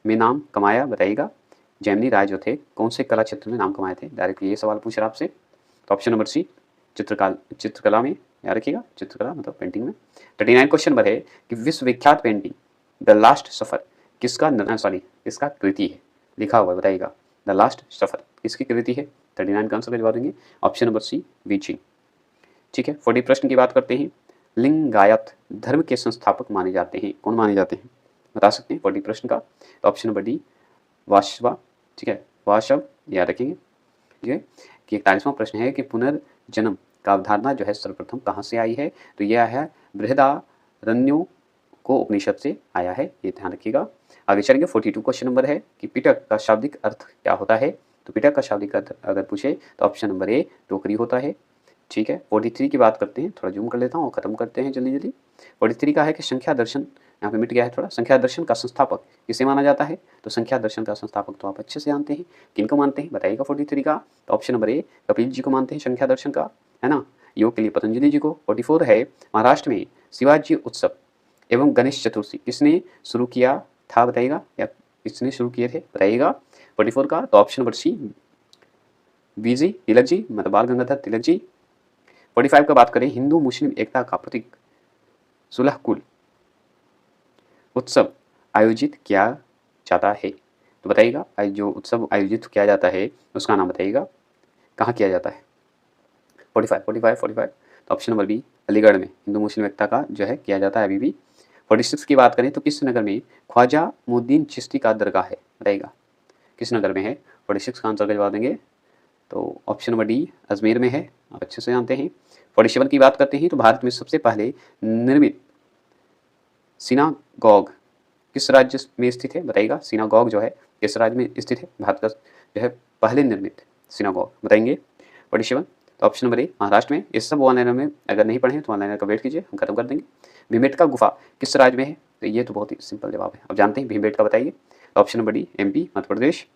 में नाम कमाया? बताइएगा। जेमिनी राय जो थे कौन से कला क्षेत्र में नाम कमाए थे? डायरेक्ट ये सवाल पूछ रहा आपसे। तो ऑप्शन नंबर सी चित्रकला में, याद रखिएगा चित्रकला मतलब पेंटिंग में। 39 क्वेश्चन नंबर है कि विश्वविख्यात पेंटिंग द लास्ट सफर किसका कृति है? लिखा हुआ है, बताइएगा। द लास्ट सफर किसकी कृति है? 39 का आंसर का जवाब देंगे। ऑप्शन नंबर सी वीची। ठीक है, 40 प्रश्न की बात करते हैं। लिंगायत धर्म के संस्थापक माने जाते हैं, कौन माने जाते हैं? बता सकते हैं 40 प्रश्न का। तो ऑप्शन नंबर डी वाशवा। ठीक है, वाशव, याद रखेंगे। ठीक है, कि 41वां प्रश्न है कि पुनर्जन्म का अवधारणा जो है सर्वप्रथम कहाँ से आई है? तो यह है बृहदारण्यों को उपनिषद से आया है, ये ध्यान रखिएगा। आगे चलेंगे। 42 क्वेश्चन नंबर है कि पिटक का शाब्दिक अर्थ क्या होता है? तो पिटक का शाब्दिक अर्थ अगर पूछे तो ऑप्शन नंबर ए टोकरी होता है। ठीक है, 43 की बात करते हैं, थोड़ा जूम कर लेता हूँ और खत्म करते हैं जल्दी जल्दी। 43 का है कि संख्या दर्शन, यहाँ पे मिट गया है थोड़ा। संख्या दर्शन का संस्थापक किसे माना जाता है? तो संख्या दर्शन का संस्थापक तो आप अच्छे से जानते हैं, किनको मानते हैं बताइएगा 43 का। तो option number A Kapil ji को मानते हैं संख्या दर्शन का, है ना। योग के लिए पतंजलि जी को। 44 है महाराष्ट्र में शिवाजी उत्सव एवं गणेश चतुर्थी किसने शुरू किया था? बताइएगा, या किसने शुरू किए थे? बताइएगा 44 का। तो ऑप्शन नंबर सी वीजी तिलक जी, मतलब बाल गंगाधर तिलक जी। 45 का बात करें, हिंदू मुस्लिम एकता का प्रतीक सुलह कुल उत्सव आयोजित किया जाता है। तो बताइएगा जो उत्सव आयोजित किया जाता है उसका नाम बताइएगा, कहाँ किया जाता है? 45। तो ऑप्शन नंबर बी अलीगढ़ में हिंदू मुस्लिम एकता का जो है किया जाता है अभी भी। 46 की बात करें तो किस नगर में ख्वाजा मुद्दीन चिश्ती का दरगाह है? बताइएगा किस नगर में है? 46 का आंसर का जवाब देंगे। तो ऑप्शन नंबर डी अजमेर में है, आप अच्छे से जानते हैं। 47 की बात करते हैं तो भारत में सबसे पहले निर्मित सिनागॉग किस राज्य में स्थित है? बताइएगा सिनागॉग जो है किस राज्य में स्थित है? भारत का जो है पहले निर्मित सिनागॉग बताएंगे 47। तो ऑप्शन नंबर ए महाराष्ट्र में। ये सब ऑनलाइन में अगर नहीं पढ़े तो ऑनलाइन का वेट कीजिए, हम खत्म कर देंगे। भीमबेटका गुफा किस राज्य में है? तो ये तो बहुत ही सिंपल जवाब है, अब जानते हैं भीमबेटका, बताइए। तो option number D MP Madhya Pradesh.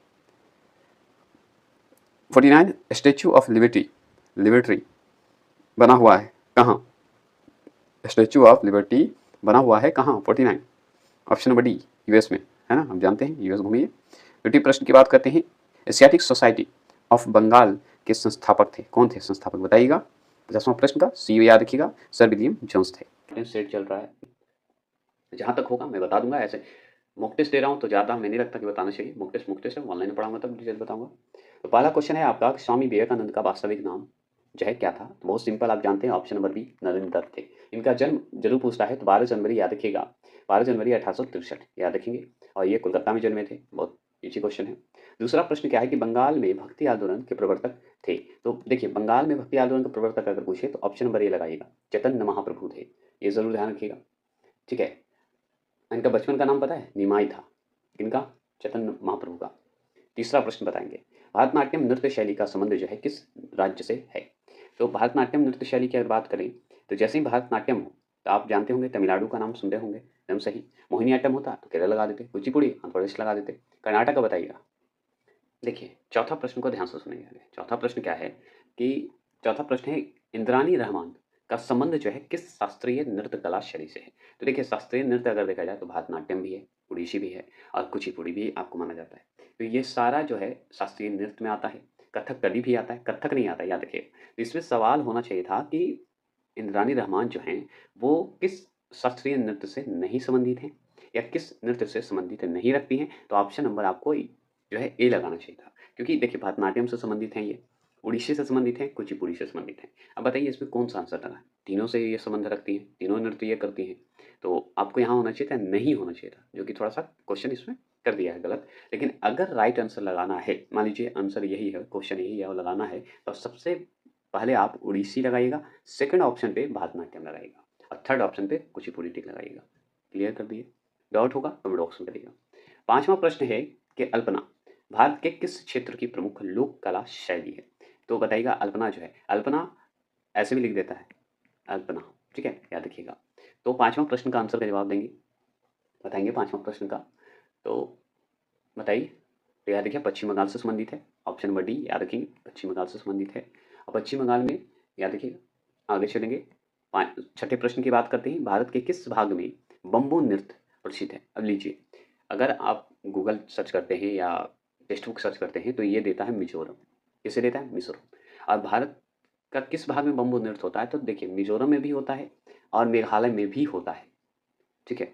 49 statue of liberty बना हुआ है कहाँ? स्टैचू ऑफ लिबर्टी बना हुआ है कहाँ? 49 ऑप्शन नंबर डी यूएस में, है ना, हम जानते हैं यूएस घूमिए। 50 प्रश्न की बात करते हैं। एशियाटिक सोसाइटी ऑफ बंगाल के संस्थापक थे, कौन थे संस्थापक? बताइएगा। 50वां प्रश्न का सी याद रखिएगा, सर विलियम जोन्स थे। सेट चल रहा है, जहाँ तक होगा मैं बता दूंगा। ऐसे मॉक टेस्ट दे रहा हूँ तो ज़्यादा हमें नहीं लगता कि बताना चाहिए। मॉक टेस्ट है, ऑनलाइन पढ़ाऊंगा तब डिटेल बताऊंगा। तो पहला क्वेश्चन है आपका, स्वामी विवेकानंद का वास्तविक नाम जो है क्या था? तो बहुत सिंपल, आप जानते हैं option number B Narendra Datt थे। इनका जन्म जरूर पूछता है तो 12 जनवरी याद रखिएगा, 12 जनवरी 1863 याद रखेंगे। और ये कोलकाता में जन्मे थे, बहुत ईजी क्वेश्चन है। दूसरा प्रश्न क्या है कि बंगाल में भक्ति आंदोलन के प्रवर्तक थे। तो देखिए बंगाल में भक्ति आंदोलन के प्रवर्तक अगर पूछे तो ऑप्शन नंबर ए लगाइएगा, चैतन्य महाप्रभु थे, ये जरूर ध्यान रखिएगा। ठीक है, इनका बचपन का नाम पता है? निमाई था। किनका? चैतन्य महाप्रभु का। तीसरा प्रश्न बताएंगे, भारतनाट्यम नृत्य शैली का संबंध जो है किस राज्य से है? तो भारतनाट्यम नृत्य शैली की अगर बात करें तो जैसे ही भारतनाट्यम हो तो आप जानते होंगे तमिलनाडु का नाम सुनते होंगे, एकदम सही। मोहिनीअट्टम होता तो केरल लगा देते, कुचिपुड़ी आंध्र प्रदेश लगा देते, कर्नाटक का बताइएगा। देखिए चौथा प्रश्न को ध्यान से सुनिएगा। चौथा प्रश्न क्या है कि चौथा प्रश्न है इंद्रानी रहमान का संबंध जो है किस शास्त्रीय नृत्य कला शैली से है? तो देखिए शास्त्रीय नृत्य अगर देखा जाए तो भारतनाट्यम भी है, उड़ीसी भी है और कुचिपुड़ी भी आपको माना जाता है। तो ये सारा जो है शास्त्रीय नृत्य में आता है। कथकली भी आता है, कथक नहीं आता, याद रखिए। तो इसमें सवाल होना चाहिए था कि इंद्रानी रहमान जो हैं वो किस शास्त्रीय नृत्य से नहीं संबंधित हैं या किस नृत्य से संबंधित नहीं रखती हैं। तो ऑप्शन नंबर आपको जो है ए लगाना चाहिए था, क्योंकि देखिए भारतनाट्यम से संबंधित हैं, ये उड़ीसी से संबंधित हैं, कुचिपुड़ी से संबंधित हैं। अब बताइए इसमें कौन सा आंसर लगा? तीनों से ये संबंध रखती हैं, तीनों नृत्य ये करती हैं। तो आपको यहाँ होना चाहिए था, नहीं होना चाहिए था, जो कि थोड़ा सा क्वेश्चन इसमें कर दिया है गलत। लेकिन अगर राइट आंसर लगाना है, मान लीजिए आंसर यही है, क्वेश्चन यही है और लगाना है, तो सबसे पहले आप उड़ीसी लगाइएगा, सेकंड ऑप्शन पे भारतनाट्यम लगाइएगा और थर्ड ऑप्शन पे कुचिपुड़ी टिक लगाइएगा। क्लियर कर दिए? डाउट होगा तो कमेंट बॉक्स में करिएगा। पांचवा प्रश्न है कि अल्पना भारत के किस क्षेत्र की प्रमुख लोक कला शैली है? तो बताइएगा अल्पना जो है, अल्पना ऐसे भी लिख देता है अल्पना। ठीक है, याद रखिएगा। तो 5वां प्रश्न का आंसर का जवाब देंगे, बताएंगे 5वां प्रश्न का। तो बताइए। तो याद रखिए पश्चिम बंगाल से संबंधित है, ऑप्शन नंबर डी याद रखेंगे, पश्चिम बंगाल से संबंधित है। और पश्चिम बंगाल में याद रखिएगा। आगे चलेंगे, छठे प्रश्न की बात करते हैं, भारत के किस भाग में बम्बू नृत्य प्रसिद्ध है। अब लीजिए, अगर आप गूगल सर्च करते हैं या टेक्स्ट बुक सर्च करते हैं तो ये देता है मिजोरम। किसे देता है? मिजोरम। और भारत का किस भाग में बम्बू नृत्य होता है? तो देखिए, मिजोरम में भी होता है और मेघालय में भी होता है। ठीक है,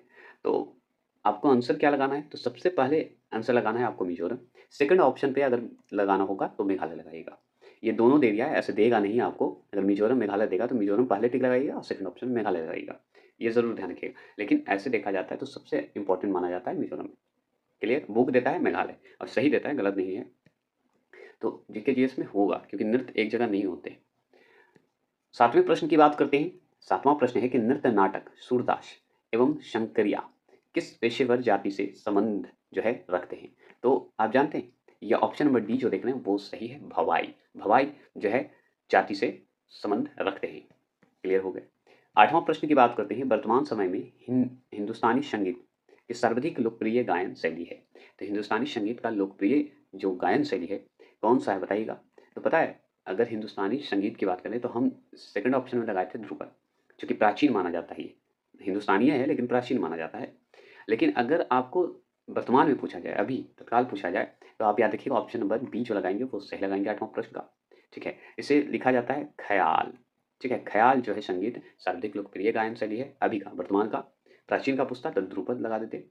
तो आपको आंसर क्या लगाना है? तो सबसे पहले आंसर लगाना है आपको मिजोरम। सेकंड ऑप्शन पे अगर लगाना होगा तो मेघालय लगाइएगा। ये दोनों दे दिया है, ऐसे देगा नहीं आपको। अगर मिजोरम मेघालय देगा तो मिजोरम पहले टिक लगाइएगा और सेकंड ऑप्शन मेघालय लगाइएगा। ये ज़रूर ध्यान रखिएगा। लेकिन ऐसे देखा जाता है तो सबसे इंपॉर्टेंट माना जाता है मिजोरम। क्लियर? बुक देता है मेघालय और सही देता है, गलत नहीं है। तो जीके जीएस में होगा, क्योंकि नृत्य एक जगह नहीं होते। 7वें प्रश्न की बात करते हैं। 7वां प्रश्न है कि नृत्य नाटक सूरदास एवं शंकरिया किस पेशेवर जाति से संबंध जो है रखते हैं? तो आप जानते हैं, ये ऑप्शन नंबर डी जो देख रहे हैं वो सही है, भवाई। भवाई जो है जाति से संबंध रखते हैं। क्लियर हो गए। 8वां प्रश्न की बात करते हैं, वर्तमान समय में हिंदुस्तानी संगीत की सर्वाधिक लोकप्रिय गायन शैली है। तो हिंदुस्तानी संगीत का लोकप्रिय जो गायन शैली है कौन सा है बताइएगा। तो पता है, अगर हिंदुस्तानी संगीत की बात करें तो हम सेकंड ऑप्शन में लगाए थे ध्रुपद, जो कि प्राचीन माना जाता है। ये हिंदुस्तानी है लेकिन प्राचीन माना जाता है। लेकिन अगर आपको वर्तमान में पूछा जाए, अभी तत्काल पूछा जाए, तो आप याद रखिएगा ऑप्शन नंबर बी जो लगाएंगे वो सही लगाएंगे 8वां प्रश्न का। ठीक है, इसे लिखा जाता है ख्याल। ठीक है, ख्याल जो है संगीत सर्वाधिक लोकप्रिय गायन शैली है, अभी का, वर्तमान का। प्राचीन का पूछता तो ध्रुपद लगा देते।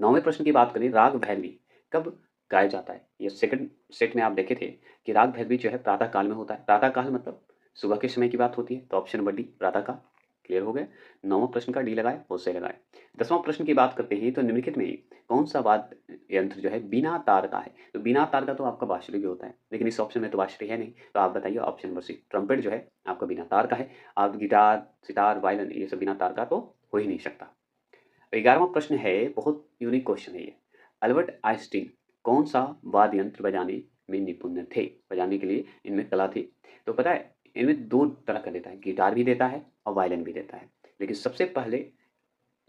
9वें प्रश्न की बात करें, राग भैरवी कब गाया जाता है? ये सेकंड सेट में आप देखे थे कि राग भैरवी जो है प्रातः काल में होता है। प्रातः काल मतलब सुबह के समय की बात होती है, तो ऑप्शन नंबर डी प्रातः काल। क्लियर हो गए। 9वां प्रश्न का डी लगाए, वो सही लगाए। 10वां प्रश्न की बात करते हैं, तो निम्नलिखित में कौन सा वाद्य यंत्र जो है बिना तार का है? तो बिना तार का तो आपका बांसुरी भी होता है, लेकिन इस ऑप्शन में तो बांसुरी है नहीं। तो आप बताइए ऑप्शन नंबर सी ट्रम्पेट जो है आपका बिना तार का है। आप गिटार, सितार, वायलिन ये सब बिना तार का तो हो ही नहीं सकता। 11वां प्रश्न है, बहुत यूनिक क्वेश्चन है ये। अल्बर्ट आइंस्टीन कौन सा वाद्य यंत्र बजाने में निपुण थे? बजाने के लिए इनमें कला थी। तो पता है, इनमें दो तरह का देता है, गिटार भी देता है और वायलिन भी देता है। लेकिन सबसे पहले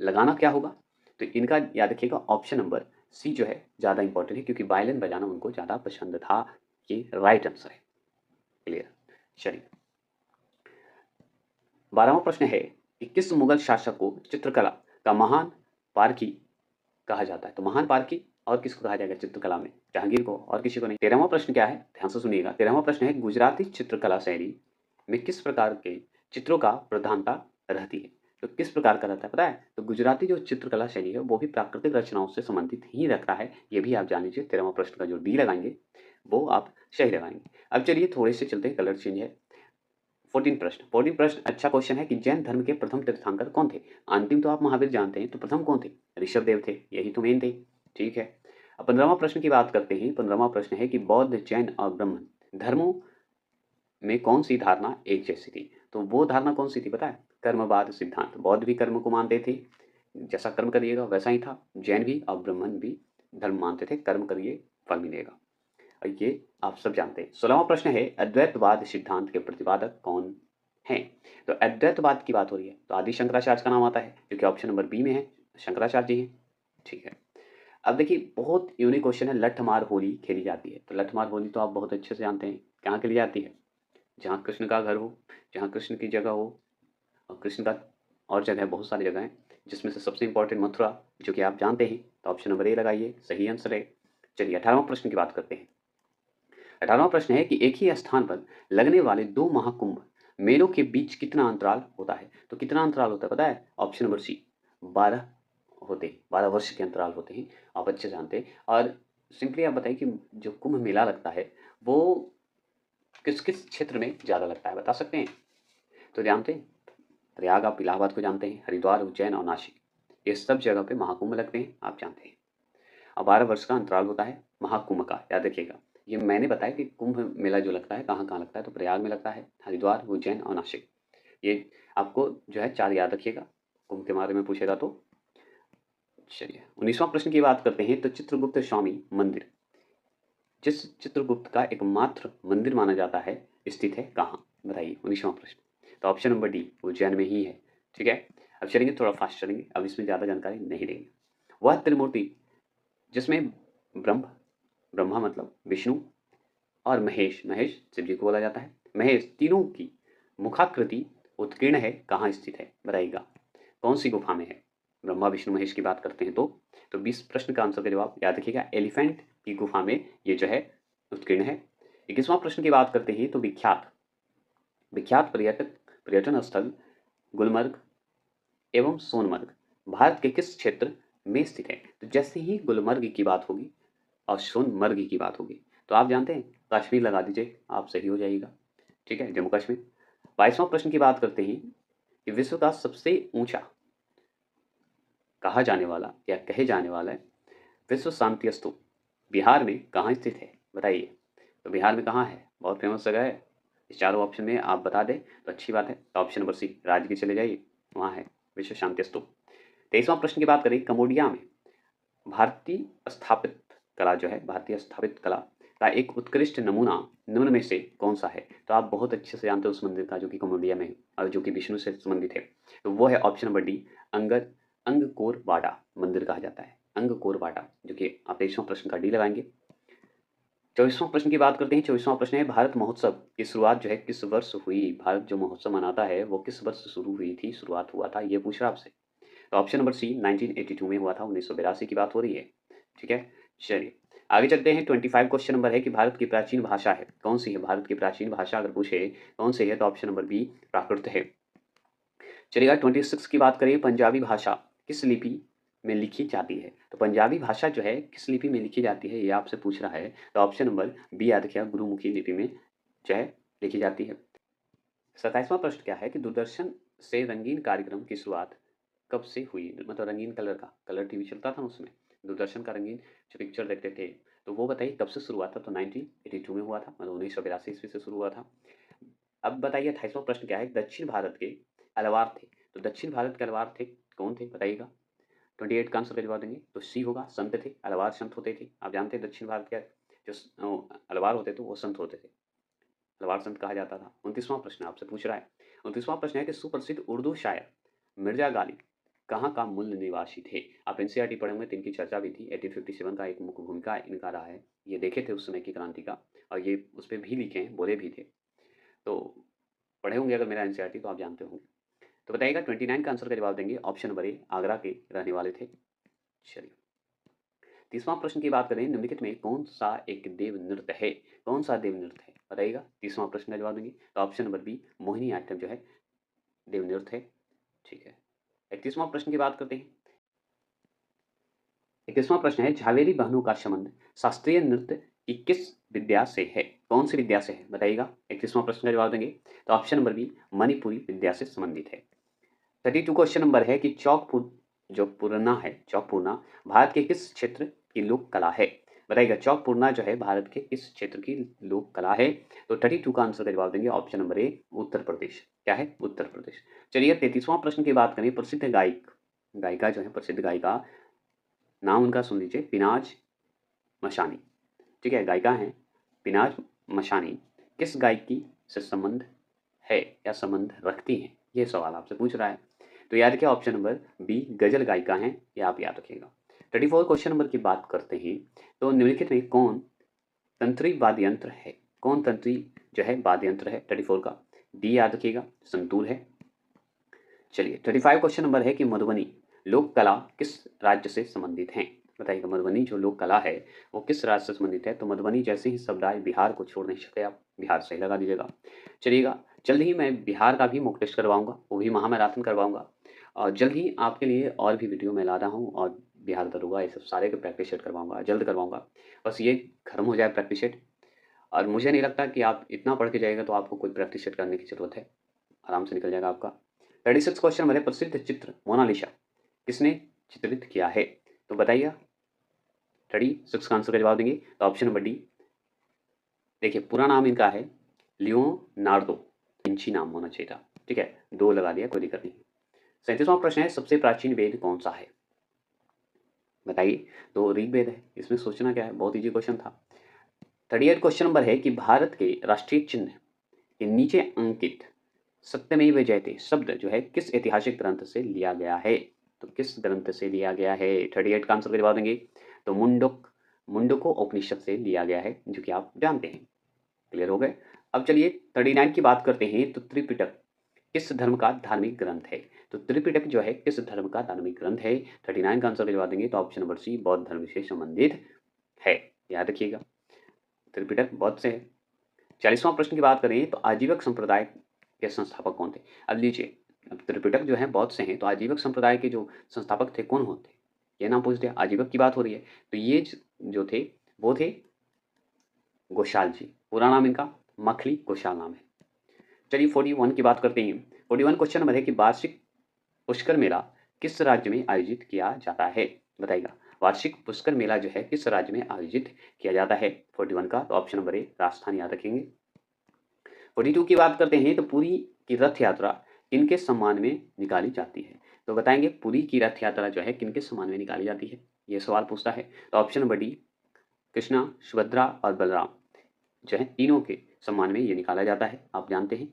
लगाना क्या होगा? तो इनका याद रखिएगा ऑप्शन नंबर सी जो है ज़्यादा इंपॉर्टेंट है, क्योंकि वायलिन बजाना उनको ज़्यादा पसंद था। ये राइट आंसर है। क्लियर। चलिए, 12वां प्रश्न है कि किस मुगल शासक को चित्रकला का महान पारखी कहा जाता है? तो महान पारखी और किसको कहा जाएगा चित्रकला में? जहांगीर को, और किसी को नहीं। 13वां प्रश्न क्या है? ध्यान से सुनिएगा। 13वां प्रश्न है, गुजराती चित्रकला शैली में किस प्रकार के चित्रों का प्रधानता रहती है? तो किस प्रकार का रहता है पता है? तो गुजराती जो चित्रकला शैली है वो भी प्राकृतिक रचनाओं से संबंधित ही रखता है। ये भी आप जान लीजिए। 13वां प्रश्न का जो डी लगाएंगे वो आप सही लगाएंगे। अब चलिए थोड़े से चलते हैं, कलर चेंज है। 14 प्रश्न अच्छा क्वेश्चन है कि जैन धर्म के प्रथम तीर्थंकर कौन थे? अंतिम तो आप महावीर जानते हैं, तो प्रथम कौन थे? ऋषभ देव थे, यही तो मेन थे। ठीक है। अब 15वां प्रश्न की बात करते हैं। 15वां प्रश्न है कि बौद्ध, जैन और ब्रह्म धर्मों में कौन सी धारणा एक जैसी थी? तो वो धारणा कौन सी थी पता है? कर्मवाद सिद्धांत। बौद्ध भी कर्म को मानते थे, जैसा कर्म करिएगा वैसा ही था। जैन भी और ब्राह्मण भी धर्म मानते थे, कर्म करिए फल मिलेगा। और ये आप सब जानते हैं। 16वां प्रश्न है, अद्वैतवाद सिद्धांत के प्रतिपादक कौन हैं? तो अद्वैतवाद की बात हो रही है तो आदि शंकराचार्य का नाम आता है, जो कि ऑप्शन नंबर बी में है, शंकराचार्य जी हैं। ठीक है। अब देखिए, बहुत यूनिक क्वेश्चन है, लठमार होली खेली जाती है। तो लठमार होली तो आप बहुत अच्छे से जानते हैं, कहाँ खेली जाती है? जहाँ कृष्ण का घर हो, जहाँ कृष्ण की जगह हो। और कृष्ण का और जगह है, बहुत सारी जगह हैं, जिसमें से सबसे इंपॉर्टेंट मथुरा, जो कि आप जानते हैं। तो ऑप्शन नंबर ए लगाइए, सही आंसर है। चलिए 18वां प्रश्न की बात करते हैं। 18वां प्रश्न है कि एक ही स्थान पर लगने वाले दो महाकुंभ मेलों के बीच कितना अंतराल होता है? तो कितना अंतराल होता है पता है? ऑप्शन नंबर सी 12 होते, 12 वर्ष के अंतराल होते हैं। आप अच्छे जानते हैं। और सिंपली आप बताइए कि जो कुंभ मेला लगता है वो किस किस क्षेत्र में ज़्यादा लगता है, बता सकते हैं? तो जानते हैं, प्रयाग आप इलाहाबाद को जानते हैं, हरिद्वार, उज्जैन और नासिक, ये सब जगह पे महाकुंभ लगते हैं, आप जानते हैं। अब 12 वर्ष का अंतराल होता है महाकुंभ का, याद रखिएगा। ये मैंने बताया कि कुंभ मेला जो लगता है कहाँ कहाँ लगता है, तो प्रयाग में लगता है, हरिद्वार, उज्जैन और नासिक। ये आपको जो है 4 याद रखिएगा, कुंभ के बारे में पूछेगा तो। चलिए 19वां प्रश्न की बात करते हैं। तो चित्रगुप्त स्वामी मंदिर जिस चित्रगुप्त का एकमात्र मंदिर माना जाता है, स्थित है कहाँ? बताइए 19वां प्रश्न। तो ऑप्शन नंबर डी उज्जैन में ही है। ठीक है, अब चलेंगे थोड़ा फास्ट चलेंगे, अब इसमें ज़्यादा जानकारी नहीं देंगे। वह त्रिमूर्ति जिसमें ब्रह्म, ब्रह्मा मतलब विष्णु, और महेश, महेश शिव जी को बोला जाता है, महेश तीनों की मुखाकृति उत्कीर्ण है, कहाँ स्थित है बताइएगा, कौन सी गुफा में है। ब्रह्मा विष्णु महेश की बात करते हैं तो 20 प्रश्न का आंसर का जवाब याद रखिएगा, एलिफेंट की गुफा में ये जो है उत्कीर्ण है। 21वां प्रश्न की बात करते हैं तो विख्यात विख्यात पर्यटन स्थल गुलमर्ग एवं सोनमर्ग भारत के किस क्षेत्र में स्थित है। तो जैसे ही गुलमर्ग की बात होगी और सोनमर्ग की बात होगी तो आप जानते हैं कश्मीर लगा दीजिए, आप सही हो जाएगा। ठीक है, जम्मू कश्मीर। 22वां प्रश्न की बात करते हैं कि विश्व का सबसे ऊंचा कहा जाने वाला या कहे जाने वाला विश्व शांति स्तूप बिहार में कहाँ स्थित है बताइए। तो बिहार में कहाँ है, बहुत फेमस जगह है। इस चारों ऑप्शन में आप बता दें तो अच्छी बात है। तो ऑप्शन नंबर सी राजगीर चले जाइए, वहाँ है विश्व शांति स्तूप। 23वां प्रश्न की बात करें, कंबोडिया में भारतीय स्थापित कला जो है, भारतीय स्थापित कला का एक उत्कृष्ट नमूना निम्न में से कौन सा है। तो आप बहुत अच्छे से जानते हो उस मंदिर का जो कि कंबोडिया में है और जो कि विष्णु से संबंधित है, तो वो है ऑप्शन नंबर डी अंगकोर वाडा मंदिर कहा जाता है, अंगकोर वाडा, जो कि आप 23वां प्रश्न का डी लगाएंगे। 24वां प्रश्न की बात करते हैं। 24वां प्रश्न है भारत महोत्सव की शुरुआत जो है किस वर्ष हुई। भारत जो महोत्सव मनाता है वो किस वर्ष शुरू हुई थी, शुरुआत हुआ था, ये पूछ रहा आपसे। तो ऑप्शन नंबर सी 1982 में हुआ था, 1982 की बात हो रही है। ठीक है, चलिए आगे चलते हैं। 25 क्वेश्चन नंबर है कि भारत की प्राचीन भाषा है कौन सी है। भारत की प्राचीन भाषा अगर पूछे कौन सी है तो ऑप्शन नंबर बी प्राकृत है। चलिएगा 26 की बात करें, पंजाबी भाषा किस लिपि में लिखी जाती है। तो पंजाबी भाषा जो है किस लिपि में लिखी जाती है ये आपसे पूछ रहा है। तो ऑप्शन नंबर बी याद रखिएगा, गुरुमुखी लिपि में जो है लिखी जाती है। 27वां प्रश्न क्या है कि दूरदर्शन से रंगीन कार्यक्रम की शुरुआत कब से हुई। मतलब रंगीन कलर टीवी चलता था उसमें, दूरदर्शन का रंगीन जो पिक्चर देखते थे, तो वो बताइए कब से शुरू हुआ था। तो 1982 में हुआ था, मतलब 1982 ईस्वी से शुरू हुआ था। अब बताइए 28वां प्रश्न क्या है, दक्षिण भारत के अलवार थे। तो दक्षिण भारत के अलवार थे कौन थे बताइएगा। 28 का आंसर का जवाब देंगे तो सी होगा, संत थे, अलवार संत होते थे। आप जानते हैं दक्षिण भारत के जो अलवार होते थे वो संत होते थे, अलवार संत कहा जाता था। 29वां प्रश्न आपसे पूछ रहा है, 29वां प्रश्न है कि सुप्रसिद्ध उर्दू शायर मिर्जा गालिब कहाँ का मूल निवासी थे। आप एनसीईआरटी पढ़े होंगे तो इनकी चर्चा भी थी। 1857 का एक मुख्य भूमिका इनका रहा है, ये देखे थे उस समय की क्रांति का, और ये उस पर भी लिखे हैं, बोले भी थे। तो पढ़े होंगे अगर मेरा एनसीईआरटी तो आप जानते होंगे। तो बताइएगा 29 का आंसर का जवाब देंगे, ऑप्शन नंबर ए आगरा के रहने वाले थे। चलिए 30वां प्रश्न की बात करें, निम्नलिखित में कौन सा एक देव नृत्य है। कौन सा देव नृत्य है बताइएगा। 30वां प्रश्न का जवाब देंगे तो option number B Mohiniyattam जो है देव नृत्य है। ठीक है, 31वां प्रश्न की बात करते हैं। 31वां प्रश्न है झावेरी बहनों का संबंध शास्त्रीय नृत्य की किस विद्या से है। कौन सी विद्या से है बताइएगा। 31वां प्रश्न का जवाब देंगे तो ऑप्शन नंबर बी मणिपुरी विद्या से संबंधित है। 32 क्वेश्चन नंबर है कि चौक पूर्णा भारत के किस क्षेत्र की लोक कला है बताइएगा। चौक पूर्णा जो है भारत के किस क्षेत्र की लोक कला है। तो 32 का आंसर का जवाब देंगे option number A Uttar Pradesh. क्या है, उत्तर प्रदेश। चलिए 33वां प्रश्न की बात करें, प्रसिद्ध गायिका जो है, प्रसिद्ध गायिका नाम उनका सुन लीजिए, पिनाज मशानी। ठीक है, गायिका हैं पिनाज मशानी, किस गायकी से संबंध है या संबंध रखती हैं, ये सवाल आपसे पूछ रहा है। तो याद रखिए ऑप्शन नंबर बी गजल गायिका हैं, ये आप याद रखिएगा। 34 क्वेश्चन नंबर की बात करते हैं, तो निम्नलिखित में कौन तंत्री वाद्य यंत्र है। कौन तंत्री जो है वाद्य यंत्र है 34 का, डी याद रखिएगा संतूर है। चलिए 35 क्वेश्चन नंबर है कि मधुबनी लोक कला किस राज्य से संबंधित हैं बताइएगा। मधुबनी जो लोक कला है वो किस राज्य से संबंधित है। तो मधुबनी जैसे ही शब्द आए बिहार को छोड़ नहीं सकते आप, बिहार सही लगा दीजिएगा। चलिएगा जल्द ही मैं बिहार का भी मॉक टेस्ट करवाऊंगा, वो भी महामैराथन करवाऊंगा, और जल्द ही आपके लिए और भी वीडियो मैं ला रहा हूँ, और बिहार दरोगा ये सब सारे के प्रैक्टिस सेट करवाऊंगा, जल्द करवाऊंगा। बस ये खत्म हो जाए प्रैक्टिस सेट, और मुझे नहीं लगता कि आप इतना पढ़ के जाएगा तो आपको कोई प्रैक्टिस सेट करने की जरूरत है, आराम से निकल जाएगा आपका। 36 क्वेश्चन मेरे, प्रसिद्ध चित्र मोनालिसा किसने चित्रित किया है। तो बताइए 36 का आंसर का जवाब देंगे तो ऑप्शन नंबर डी। देखिए पूरा नाम इनका है लियोनार्दो विंची नाम होना चाहिए था। ठीक है, दो लगा दिया, कोई दिक्कत नहीं। 37वां प्रश्न है सबसे प्राचीन वेद कौन सा है बताइए। तो ऋग्वेद है, इसमें सोचना क्या है, बहुत इजी क्वेश्चन था। 38 क्वेश्चन नंबर है कि भारत के राष्ट्रीय चिन्ह कि नीचे अंकित सत्यमेव जयते शब्द जो है किस ऐतिहासिक ग्रंथ से लिया गया है? तो किस ग्रंथ से लिया गया है? 38 का आंसर का जवाब देंगे तो मुंडको उपनिषद से लिया गया है, जो कि आप जानते हैं। क्लियर हो गए? अब चलिए 39 की बात करते हैं। तो त्रिपिटक किस धर्म का धार्मिक ग्रंथ है? तो त्रिपिटक जो है किस धर्म का धार्मिक ग्रंथ है? 39 का आंसर का जवाब देंगे तो ऑप्शन नंबर सी बौद्ध धर्म से संबंधित है। याद रखिएगा, त्रिपिटक बौद्ध से है। 40वां प्रश्न की बात करें तो आजीवक संप्रदाय के संस्थापक कौन थे? अब लीजिए, अब त्रिपिटक जो है बौद्ध से हैं, तो आजीवक संप्रदाय के जो संस्थापक थे कौन होते? ये नाम पूछ दिया, आजीवक की बात हो रही है, तो ये जो थे वो थे गोशाल जी। पूरा नाम इनका मखली गोशाल नाम है। चलिए 41 की बात करते हैं। 41 क्वेश्चन नंबर है कि वार्षिक पुष्कर मेला किस राज्य में आयोजित किया जाता है? बताइएगा, वार्षिक पुष्कर मेला जो है किस राज्य में आयोजित किया जाता है? 41 का तो ऑप्शन नंबर ए राजस्थान याद रखेंगे। 42 की बात करते हैं। तो पुरी की रथ यात्रा किनके सम्मान में निकाली जाती है? तो बताएंगे पुरी की रथ यात्रा जो है किनके सम्मान में निकाली जाती है, ये सवाल पूछता है। तो option number D Krishna, Subhadra और बलराम जो है तीनों के सम्मान में ये निकाला जाता है, आप जानते हैं।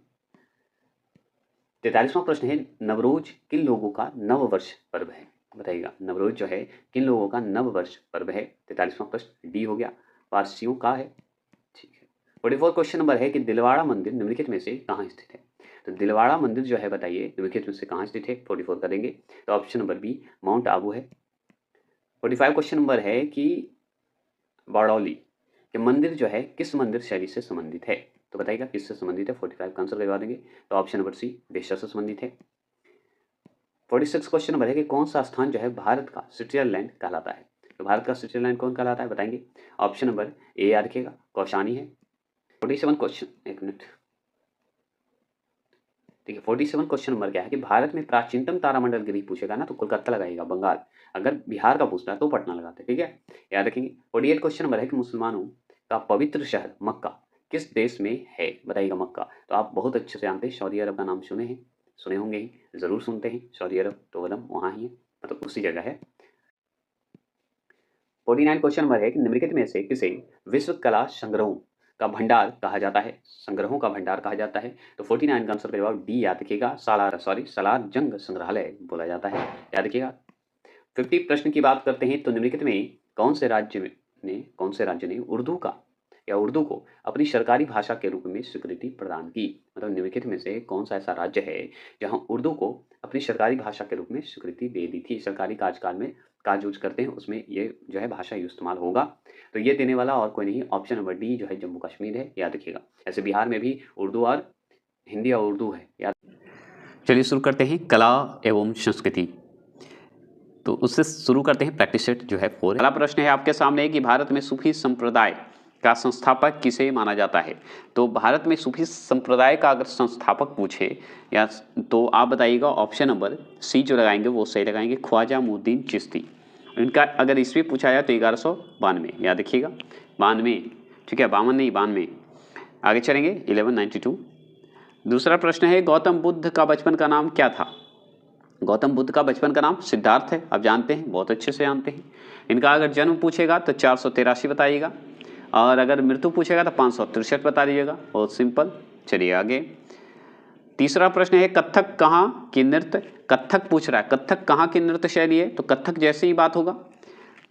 43वां प्रश्न है नवरोज किन लोगों का नव वर्ष पर्व है? बताइएगा, नवरोज जो है किन लोगों का नव वर्ष पर्व है? 43वां प्रश्न डी हो गया, पारसियों का है। ठीक है। 44 क्वेश्चन नंबर है कि दिलवाड़ा मंदिर निम्नलिखित में से कहाँ स्थित है? तो दिलवाड़ा मंदिर जो है बताइए निम्नलिखित में से कहाँ स्थित है? 44 का देंगे तो option number B Mount Abu है। 45 क्वेश्चन नंबर है कि बारडोली के मंदिर जो है किस मंदिर शैली से संबंधित है? तो बताइएगा किससे संबंधित है? 45 का आंसर करवा देंगे तो ऑप्शन नंबर सी बेशर से संबंधित है। 46 क्वेश्चन नंबर है कि कौन सा स्थान जो है भारत का स्विट्जरलैंड कहलाता है? तो भारत का स्विट्जरलैंड कौन कहलाता है बताएंगे? ऑप्शन नंबर ए याद रखिएगा, कौशानी है। 47 क्वेश्चन, एक मिनट, ठीक है। 47 क्वेश्चन नंबर क्या है कि भारत में प्राचीनतम तारामंडल गिरी पूछेगा ना तो कोलकाता लगाएगा, बंगाल। अगर बिहार का पूछता है तो पटना लगाते, ठीक है, याद रखेंगे। 48 क्वेश्चन नंबर है कि मुसलमानों का पवित्र शहर मक्का किस देश में है? बताइएगा मक्का तो आप बहुत अच्छे से जानते हैं, सऊदी अरब का नाम सुने होंगे ही, जरूर सुनते हैं। सऊदी अरब तो कदम वहाँ ही है, मतलब उसी जगह है। 49 क्वेश्चन नंबर है कि निम्नलिखित में से किसे विश्व कला संग्रहों का भंडार कहा जाता है? संग्रहों का भंडार कहा जाता है। तो 49 का आंसर का जवाब डी याद रखिएगा, सालार जंग संग्रहालय बोला जाता है, याद रखिएगा। 50 प्रश्न की बात करते हैं। तो निम्नलिखित में कौन से राज्य ने उर्दू को अपनी सरकारी भाषा के रूप में स्वीकृति प्रदान की? मतलब निम्नलिखित में से कौन सा ऐसा राज्य है जहां उर्दू को अपनी सरकारी भाषा के रूप में स्वीकृति दे दी थी? सरकारी कार्यकाल में काज यूज करते हैं उसमें ये जो है भाषा इस्तेमाल होगा। तो ये देने वाला और कोई नहीं, ऑप्शन नंबर डी जो है जम्मू कश्मीर है, याद रखिएगा। ऐसे बिहार में भी उर्दू और हिंदी और उर्दू है, याद। चलिए शुरू करते हैं कला एवं संस्कृति। तो उससे शुरू करते हैं, प्रैक्टिस सेट जो है 4। पहला प्रश्न है आपके सामने कि भारत में सूफी संप्रदाय का संस्थापक किसे माना जाता है? तो भारत में सूफी संप्रदाय का अगर संस्थापक पूछे या तो आप बताइएगा ऑप्शन नंबर सी जो लगाएंगे वो सही लगाएंगे, ख्वाजा मुद्दीन चिश्ती। इनका अगर ईस्वी पूछा जाए तो 1192, याद रखिएगा 92, ठीक है, 52 नहीं 92। आगे चलेंगे 1192। दूसरा प्रश्न है गौतम बुद्ध का बचपन का नाम क्या था? गौतम बुद्ध का बचपन का नाम सिद्धार्थ है, आप जानते हैं, बहुत अच्छे से जानते हैं। इनका अगर जन्म पूछेगा तो 483 बताइएगा, और अगर मृत्यु पूछेगा तो 563 बता दीजिएगा, बहुत सिंपल। चलिए आगे। तीसरा प्रश्न है कथक कहाँ की नृत्य, कथक पूछ रहा है, कथक कहाँ की नृत्य शैली है? तो कथक जैसे ही बात होगा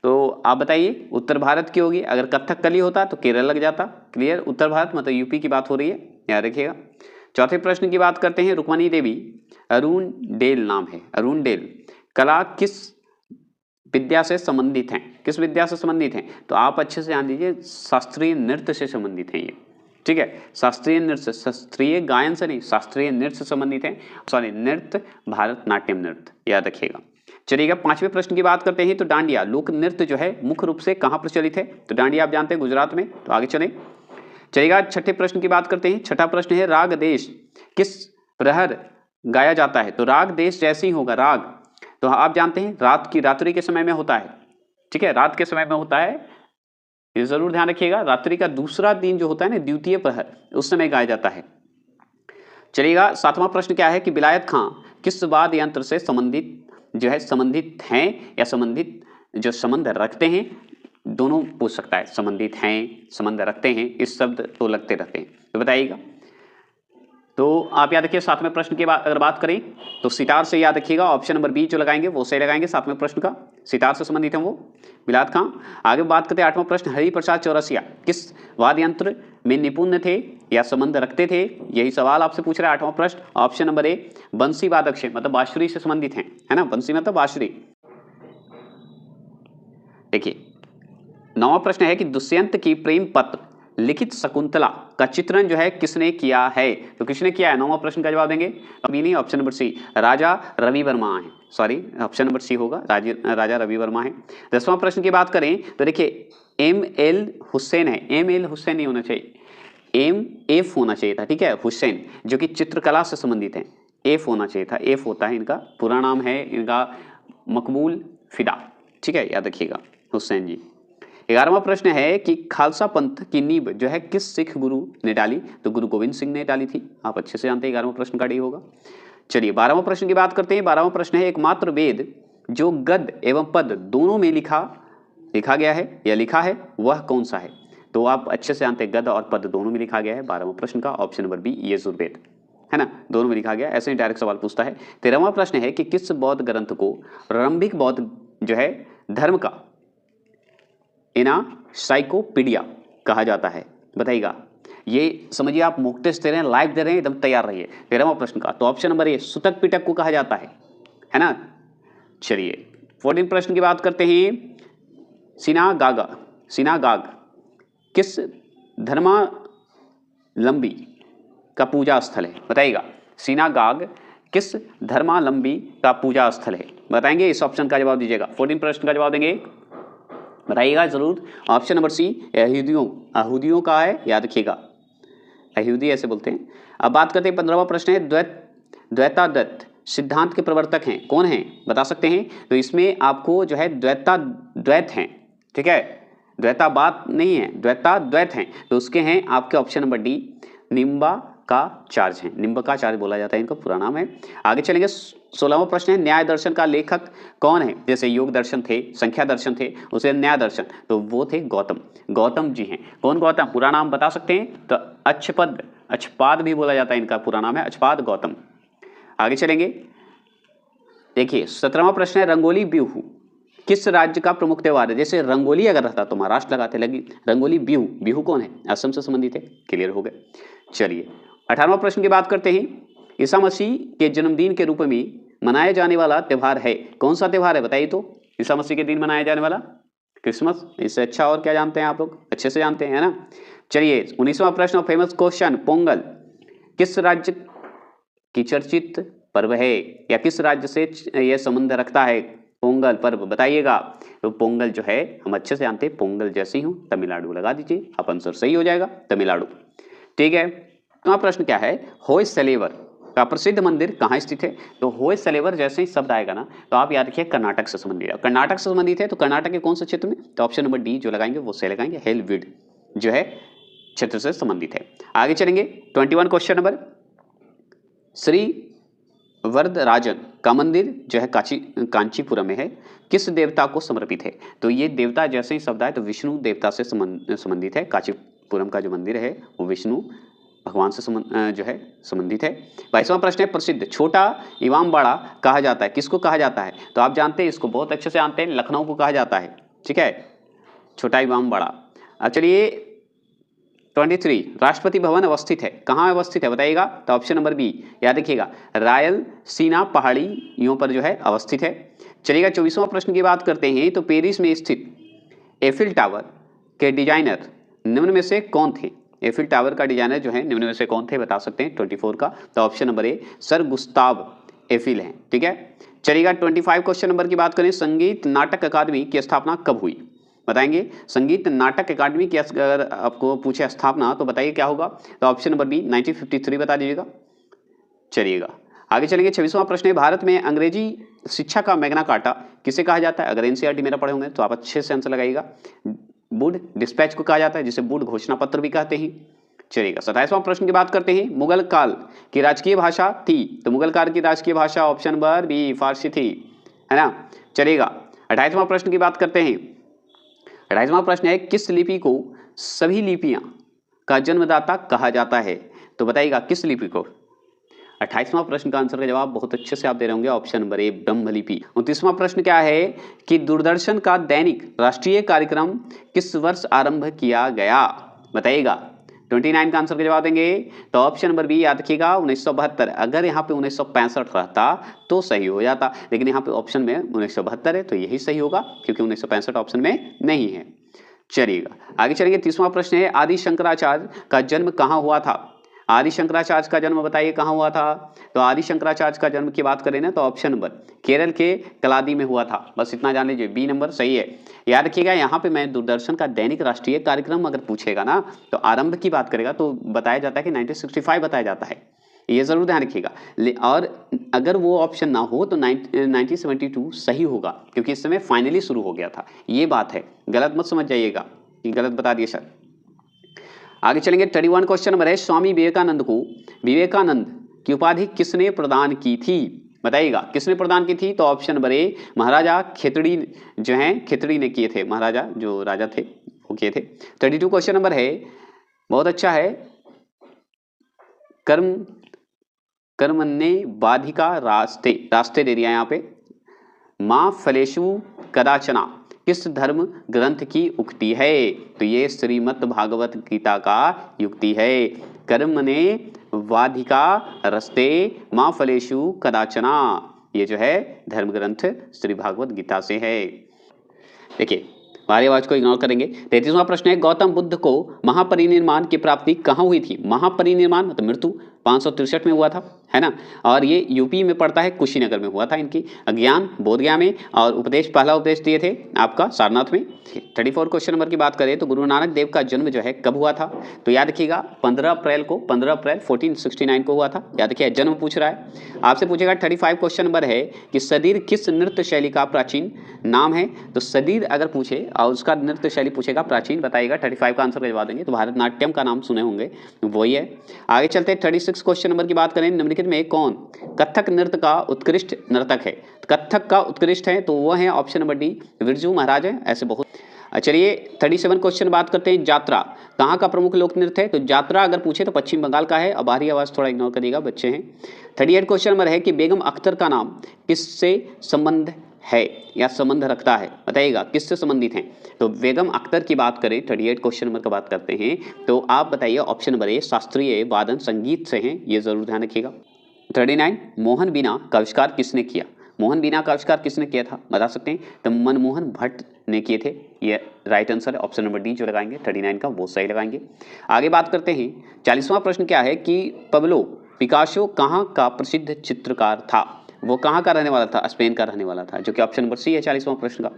तो आप बताइए उत्तर भारत की होगी, अगर कथक कली होता तो केरल लग जाता। क्लियर, उत्तर भारत मतलब यूपी की बात हो रही है, याद रखिएगा। चौथे प्रश्न की बात करते हैं, रुक्मणी देवी अरुणडेल नाम है, अरुणडेल कला किस विद्या से संबंधित हैं? किस विद्या से संबंधित हैं? तो आप अच्छे से जान लीजिए शास्त्रीय नृत्य से संबंधित हैं ये, ठीक है, शास्त्रीय नृत्य, शास्त्रीय गायन से नहीं, शास्त्रीय नृत्य से संबंधित है, सॉरी नृत्य भारतनाट्यम नृत्य, याद रखिएगा। चलिएगा 5वें प्रश्न की बात करते हैं। तो डांडिया लोक नृत्य जो है मुख्य रूप से कहाँ प्रचलित है? तो डांडिया आप जानते हैं गुजरात में। तो आगे चलें, चलिएगा 6ठे प्रश्न की बात करते हैं। छठा प्रश्न है राग देश किस प्रहर गाया जाता है? तो राग देश जैसे ही होगा, राग तो आप जानते हैं रात्रि के समय में होता है, ठीक है, रात के समय में होता है, ये जरूर ध्यान रखिएगा। रात्रि का दूसरा दिन जो होता है ना, द्वितीय प्रहर, उस समय गाया जाता है। चलिएगा 7वां प्रश्न क्या है कि विलायत खां किस वाद्य यंत्र से संबंधित हैं या संबंधित जो संबंध रखते हैं, दोनों पूछ सकता है, संबंधित हैं, संबंध रखते हैं, इस शब्द तो लगते रहते हैं, तो बताइएगा। तो आप याद रखिए 7वें प्रश्न की अगर बात करें तो सितार से याद रखिएगा, ऑप्शन नंबर बी जो लगाएंगे वो सही लगाएंगे 7वें प्रश्न का, सितार से संबंधित है वो बिलात खां। आगे बात करते हैं 8वां प्रश्न, हरिप्रसाद चौरसिया किस वाद्य यंत्र में निपुण थे या संबंध रखते थे, यही सवाल आपसे पूछ रहा है 8वां प्रश्न। ऑप्शन नंबर ए बंसी वादक से, मतलब बांसुरी से संबंधित है ना, बंसी मतलब बांसुरी। देखिए 9वां प्रश्न है कि दुष्यंत की प्रेम पत्र लिखित शकुंतला का चित्रण जो है किसने किया है, तो किसने किया है, 9वां प्रश्न का जवाब देंगे अभी नहीं, ऑप्शन नंबर सी राजा रवि वर्मा है, सॉरी ऑप्शन नंबर सी होगा, राजा रवि वर्मा है। 10वां प्रश्न की बात करें तो देखिए ML हुसैन है, ML हुसैन नहीं होना चाहिए, MF होना चाहिए था, ठीक है, हुसैन जो कि चित्रकला से संबंधित है, F होना चाहिए था, F होता है इनका पूरा नाम है इनका मकबूल फिदा, ठीक है, याद रखिएगा हुसैन जी। 11वां प्रश्न है कि खालसा पंथ की नींव जो है किस सिख गुरु ने डाली, तो गुरु गोविंद सिंह ने डाली थी, आप अच्छे से जानते हैं 11वां प्रश्न का डी होगा। चलिए 12वां प्रश्न की बात करते हैं। 12वां प्रश्न है एकमात्र वेद जो गद एवं पद दोनों में लिखा गया है या लिखा है वह कौन सा है, तो आप अच्छे से जानते हैं गद और पद दोनों में लिखा गया है 12वां प्रश्न का, ऑप्शन नंबर बी यजुर्वेद है ना, दोनों में लिखा गया, ऐसे ही डायरेक्ट सवाल पूछता है। 13वां प्रश्न है कि किस बौद्ध ग्रंथ को प्रारंभिक बौद्ध जो है धर्म का एनसाइक्लोपीडिया कहा जाता है, बताइएगा। ये समझिए आप मॉक टेस्ट दे रहे हैं, लाइव दे रहे हैं, एकदम तैयार रहिए। 13वां प्रश्न का तो ऑप्शन नंबर ए सुतक पिटक को कहा जाता है ना। चलिए 14 प्रश्न की बात करते हैं। सिनागाग किस धर्मावलंबी का पूजा स्थल है, बताइएगा। सिनागाग किस धर्मावलंबी का पूजा स्थल है, बताएंगे, इस ऑप्शन का जवाब दीजिएगा। 14 प्रश्न का जवाब देंगे, बताइएगा जरूर। ऑप्शन नंबर सी यहूदियों का है, याद रखिएगा, यहूदी ऐसे बोलते हैं। अब बात करते हैं 15वां प्रश्न है द्वैताद्वैत सिद्धांत के प्रवर्तक हैं कौन हैं, बता सकते हैं, तो इसमें आपको जो है द्वैत हैं, ठीक है, द्वैताबाद नहीं है, द्वैताद्वैत हैं, तो उसके हैं आपके ऑप्शन नंबर डी निम्बार्काचार्य हैं, निम्बार्काचार्य बोला जाता है, इनका पूरा नाम है। आगे चलेंगे 16वां प्रश्न है न्याय दर्शन का लेखक कौन है, जैसे योग दर्शन थे, संख्या दर्शन थे, उसे न्याय दर्शन, तो वो थे गौतम जी हैं। कौन गौतम, पूरा नाम बता सकते हैं, तो अच्छपाद भी बोला जाता है, इनका पूरा नाम है अच्छपाद गौतम। आगे चलेंगे, देखिए 17वां प्रश्न है रंगोली बिहू किस राज्य का प्रमुख त्योहार है, जैसे रंगोली अगर रहता तो महाराष्ट्र लगाते, लगी रंगोली बिहू कौन है, असम से संबंधित है, क्लियर हो गए। चलिए 18वां प्रश्न की बात करते हैं। ईसा मसीह के जन्मदिन के रूप में मनाया जाने वाला त्यौहार है, कौन सा त्यौहार है, बताइए तो। ईसा मसीह के दिन मनाया जाने वाला क्रिसमस, इससे अच्छा और क्या जानते हैं आप लोग, अच्छे से जानते हैं ना। चलिए 19वां प्रश्न, फेमस क्वेश्चन, पोंगल किस राज्य की चर्चित पर्व है, या किस राज्य से यह संबंध रखता है पोंगल पर्व, बताइएगा। तो पोंगल जो है हम अच्छे से जानते हैं, पोंगल जैसे ही हूं तमिलनाडु लगा दीजिए, आप आंसर सही हो जाएगा, तमिलनाडु, ठीक है। तो प्रश्न क्या है, होयसलेवर का प्रसिद्ध मंदिर कहाँ स्थित है, तो होयसलेवर जैसे ही शब्द आएगा ना तो आप याद रखिए कर्नाटक से संबंधित है, कर्नाटक से संबंधित है, तो कर्नाटक के कौन से क्षेत्र में, तो ऑप्शन नंबर डी जो लगाएंगे वो सही लगाएंगे, हेलविड जो है क्षेत्र से संबंधित है। आगे चलेंगे 21 क्वेश्चन नंबर, श्री वरदराजन का मंदिर जो है कांचीपुरम में है, किस देवता को समर्पित है, तो ये देवता जैसे ही शब्द आए तो विष्णु देवता से संबंधित है, कांचीपुरम का जो मंदिर है वो विष्णु भगवान से जो है संबंधित है। 22वां प्रश्न है प्रसिद्ध छोटा इमामबाड़ा कहा जाता है, किसको कहा जाता है, तो आप जानते हैं इसको बहुत अच्छे से जानते हैं, लखनऊ को कहा जाता है, ठीक है, छोटा इमामबाड़ा। अब चलिए 23 राष्ट्रपति भवन अवस्थित है, कहाँ अवस्थित है बताइएगा, तो ऑप्शन नंबर बी याद रखिएगा, रायलसीना पहाड़ियों पर जो है अवस्थित है। चलिएगा 24वां प्रश्न की बात करते हैं। तो पेरिस में स्थित एफिल टावर के डिजाइनर निम्न में से कौन थे, एफिल टावर का डिजाइनर जो है निम्न में से कौन थे बता सकते हैं 24 का, तो option number A sir Gustav Eiffel है, ठीक है। चलिएगा 25 क्वेश्चन नंबर की बात करें, संगीत नाटक अकादमी की स्थापना कब हुई, बताएंगे। संगीत नाटक अकादमी की अगर आपको पूछे स्थापना तो बताइए क्या होगा, तो ऑप्शन नंबर बी 1953 बता दीजिएगा। चलिएगा आगे चलेंगे 26वां प्रश्न है, भारत में अंग्रेजी शिक्षा का मैग्ना कार्टा किसे कहा जाता है, अगर एनसीईआरटी मेरा पढ़े होंगे तो आप अच्छे से आंसर लगाइएगा। वुड डिस्पैच को कहा जाता है, जिसे वुड घोषणा पत्र भी कहते हैं। चलिएगा 27वां प्रश्न की बात करते हैं, मुगल काल की राजकीय भाषा थी, तो मुगल काल की राजकीय भाषा ऑप्शन नंबर बी फारसी थी, है ना। चलिएगा 28वां प्रश्न की बात करते हैं। 28वां प्रश्न है, किस लिपि को सभी लिपियां का जन्मदाता कहा जाता है, तो बताइएगा किस लिपि को, 28वां प्रश्न का आंसर का जवाब बहुत अच्छे से आप दे रहे होंगे, ऑप्शन नंबर ए ब्रह्मलिपि। 29वां प्रश्न क्या है कि दूरदर्शन का दैनिक राष्ट्रीय कार्यक्रम किस वर्ष आरंभ किया गया, बताइएगा। 29 का आंसर का जवाब देंगे तो ऑप्शन नंबर बी याद रखिएगा 1972। अगर यहाँ पे 1965 रहता तो सही हो जाता, लेकिन यहाँ पे ऑप्शन में 1972 है तो यही सही होगा, क्योंकि 1965 ऑप्शन में नहीं है। चलिएगा आगे चलेंगे। 30वां प्रश्न है आदि शंकराचार्य का जन्म कहाँ हुआ था। आदि शंकराचार्य का जन्म बताइए कहाँ हुआ था। तो आदि शंकराचार्य का जन्म की बात करें ना तो ऑप्शन नंबर केरल के कलादी में हुआ था, बस इतना जान लीजिए, बी नंबर सही है। याद रखिएगा यहाँ पे मैं दूरदर्शन का दैनिक राष्ट्रीय कार्यक्रम अगर पूछेगा ना तो आरंभ की बात करेगा तो बताया जाता है कि 1965 बताया जाता है, ये जरूर ध्यान रखिएगा। और अगर वो ऑप्शन ना हो तो 1972 सही होगा, क्योंकि इस समय फाइनली शुरू हो गया था, ये बात है, गलत मत समझ जाइएगा कि गलत बता दिए सर। आगे चलेंगे। 31 क्वेश्चन नंबर है स्वामी विवेकानंद को विवेकानंद की उपाधि किसने प्रदान की थी, बताइएगा किसने प्रदान की थी। तो ऑप्शन नंबर ए महाराजा खेतड़ी जो हैं खेतड़ी ने किए थे, महाराजा जो राजा थे वो किए थे। 32 क्वेश्चन नंबर है बहुत अच्छा है, कर्मण्ये बाधिका रास्ते दे दिया यहाँ पे। माँ फलेषु कदाचना किस धर्म ग्रंथ की उक्ति है, तो ये श्रीमद् भागवत गीता का युक्ति है। कर्मणे वाधिका रस्ते माँ फलेषु कदाचना, ये जो है धर्म ग्रंथ श्री भागवत गीता से है। देखिए हमारी आवाज को इग्नोर करेंगे। 33वां प्रश्न है गौतम बुद्ध को महापरिनिर्वाण की प्राप्ति कहाँ हुई थी। महापरिनिर्वाण मतलब मृत्यु 563 में हुआ था, है ना, और ये यूपी में पड़ता है, कुशीनगर में हुआ था इनकी। अज्ञान बोधगया में, और उपदेश पहला उपदेश दिए थे आपका सारनाथ में। 34 क्वेश्चन नंबर की बात करें तो गुरु नानक देव का जन्म जो है कब हुआ था, तो याद रखिएगा 15 अप्रैल 1469 को हुआ था, याद रखिए जन्म पूछ रहा है आपसे। पूछेगा 35 क्वेश्चन नंबर है कि सदीर किस नृत्य शैली का प्राचीन नाम है। तो सदीर अगर पूछे और उसका नृत्य शैली पूछेगा प्राचीन, बताइएगा। 35 का आंसर जवाब देंगे तो भारतनाट्यम का नाम सुने होंगे, वही है। आगे चलते 36 क्वेश्चन नंबर की बात करें, निम्नलिखित में कौन कथक नृत्य का उत्कृष्ट नर्तक है। कथक का उत्कृष्ट है तो वो है option number D Birju Maharaj है, ऐसे बहुत। चलिए 37 क्वेश्चन बात करते हैं, यात्रा कहाँ का प्रमुख लोक नृत्य है। तो यात्रा अगर पूछे तो पश्चिम बंगाल का है, अब बाहरी आवाज थोड़ा इग्नोर करिएगा, बच्चे हैं। 38 क्वेश्चन नंबर है कि बेगम अख्तर का नाम किससे संबंध है या संबंध रखता है, बताइएगा किससे संबंधित हैं। तो बेगम अख्तर की बात करें 38 क्वेश्चन नंबर की बात करते हैं तो आप बताइए ऑप्शन नंबर ए शास्त्रीय वादन संगीत से हैं, ये जरूर ध्यान रखिएगा। 39 मोहन बीना का आविष्कार किसने किया। मोहन बीना का आविष्कार किसने किया था बता सकते हैं, तो मनमोहन भट्ट ने किए थे, ये राइट आंसर है, ऑप्शन नंबर डी जो लगाएंगे 39 का वो सही लगाएंगे। आगे बात करते हैं 40वां प्रश्न क्या है कि पब्लो पिकासो कहाँ का प्रसिद्ध चित्रकार था। वो कहाँ का रहने वाला था, स्पेन का रहने वाला था, जो कि ऑप्शन नंबर सी है 40वां प्रश्न का।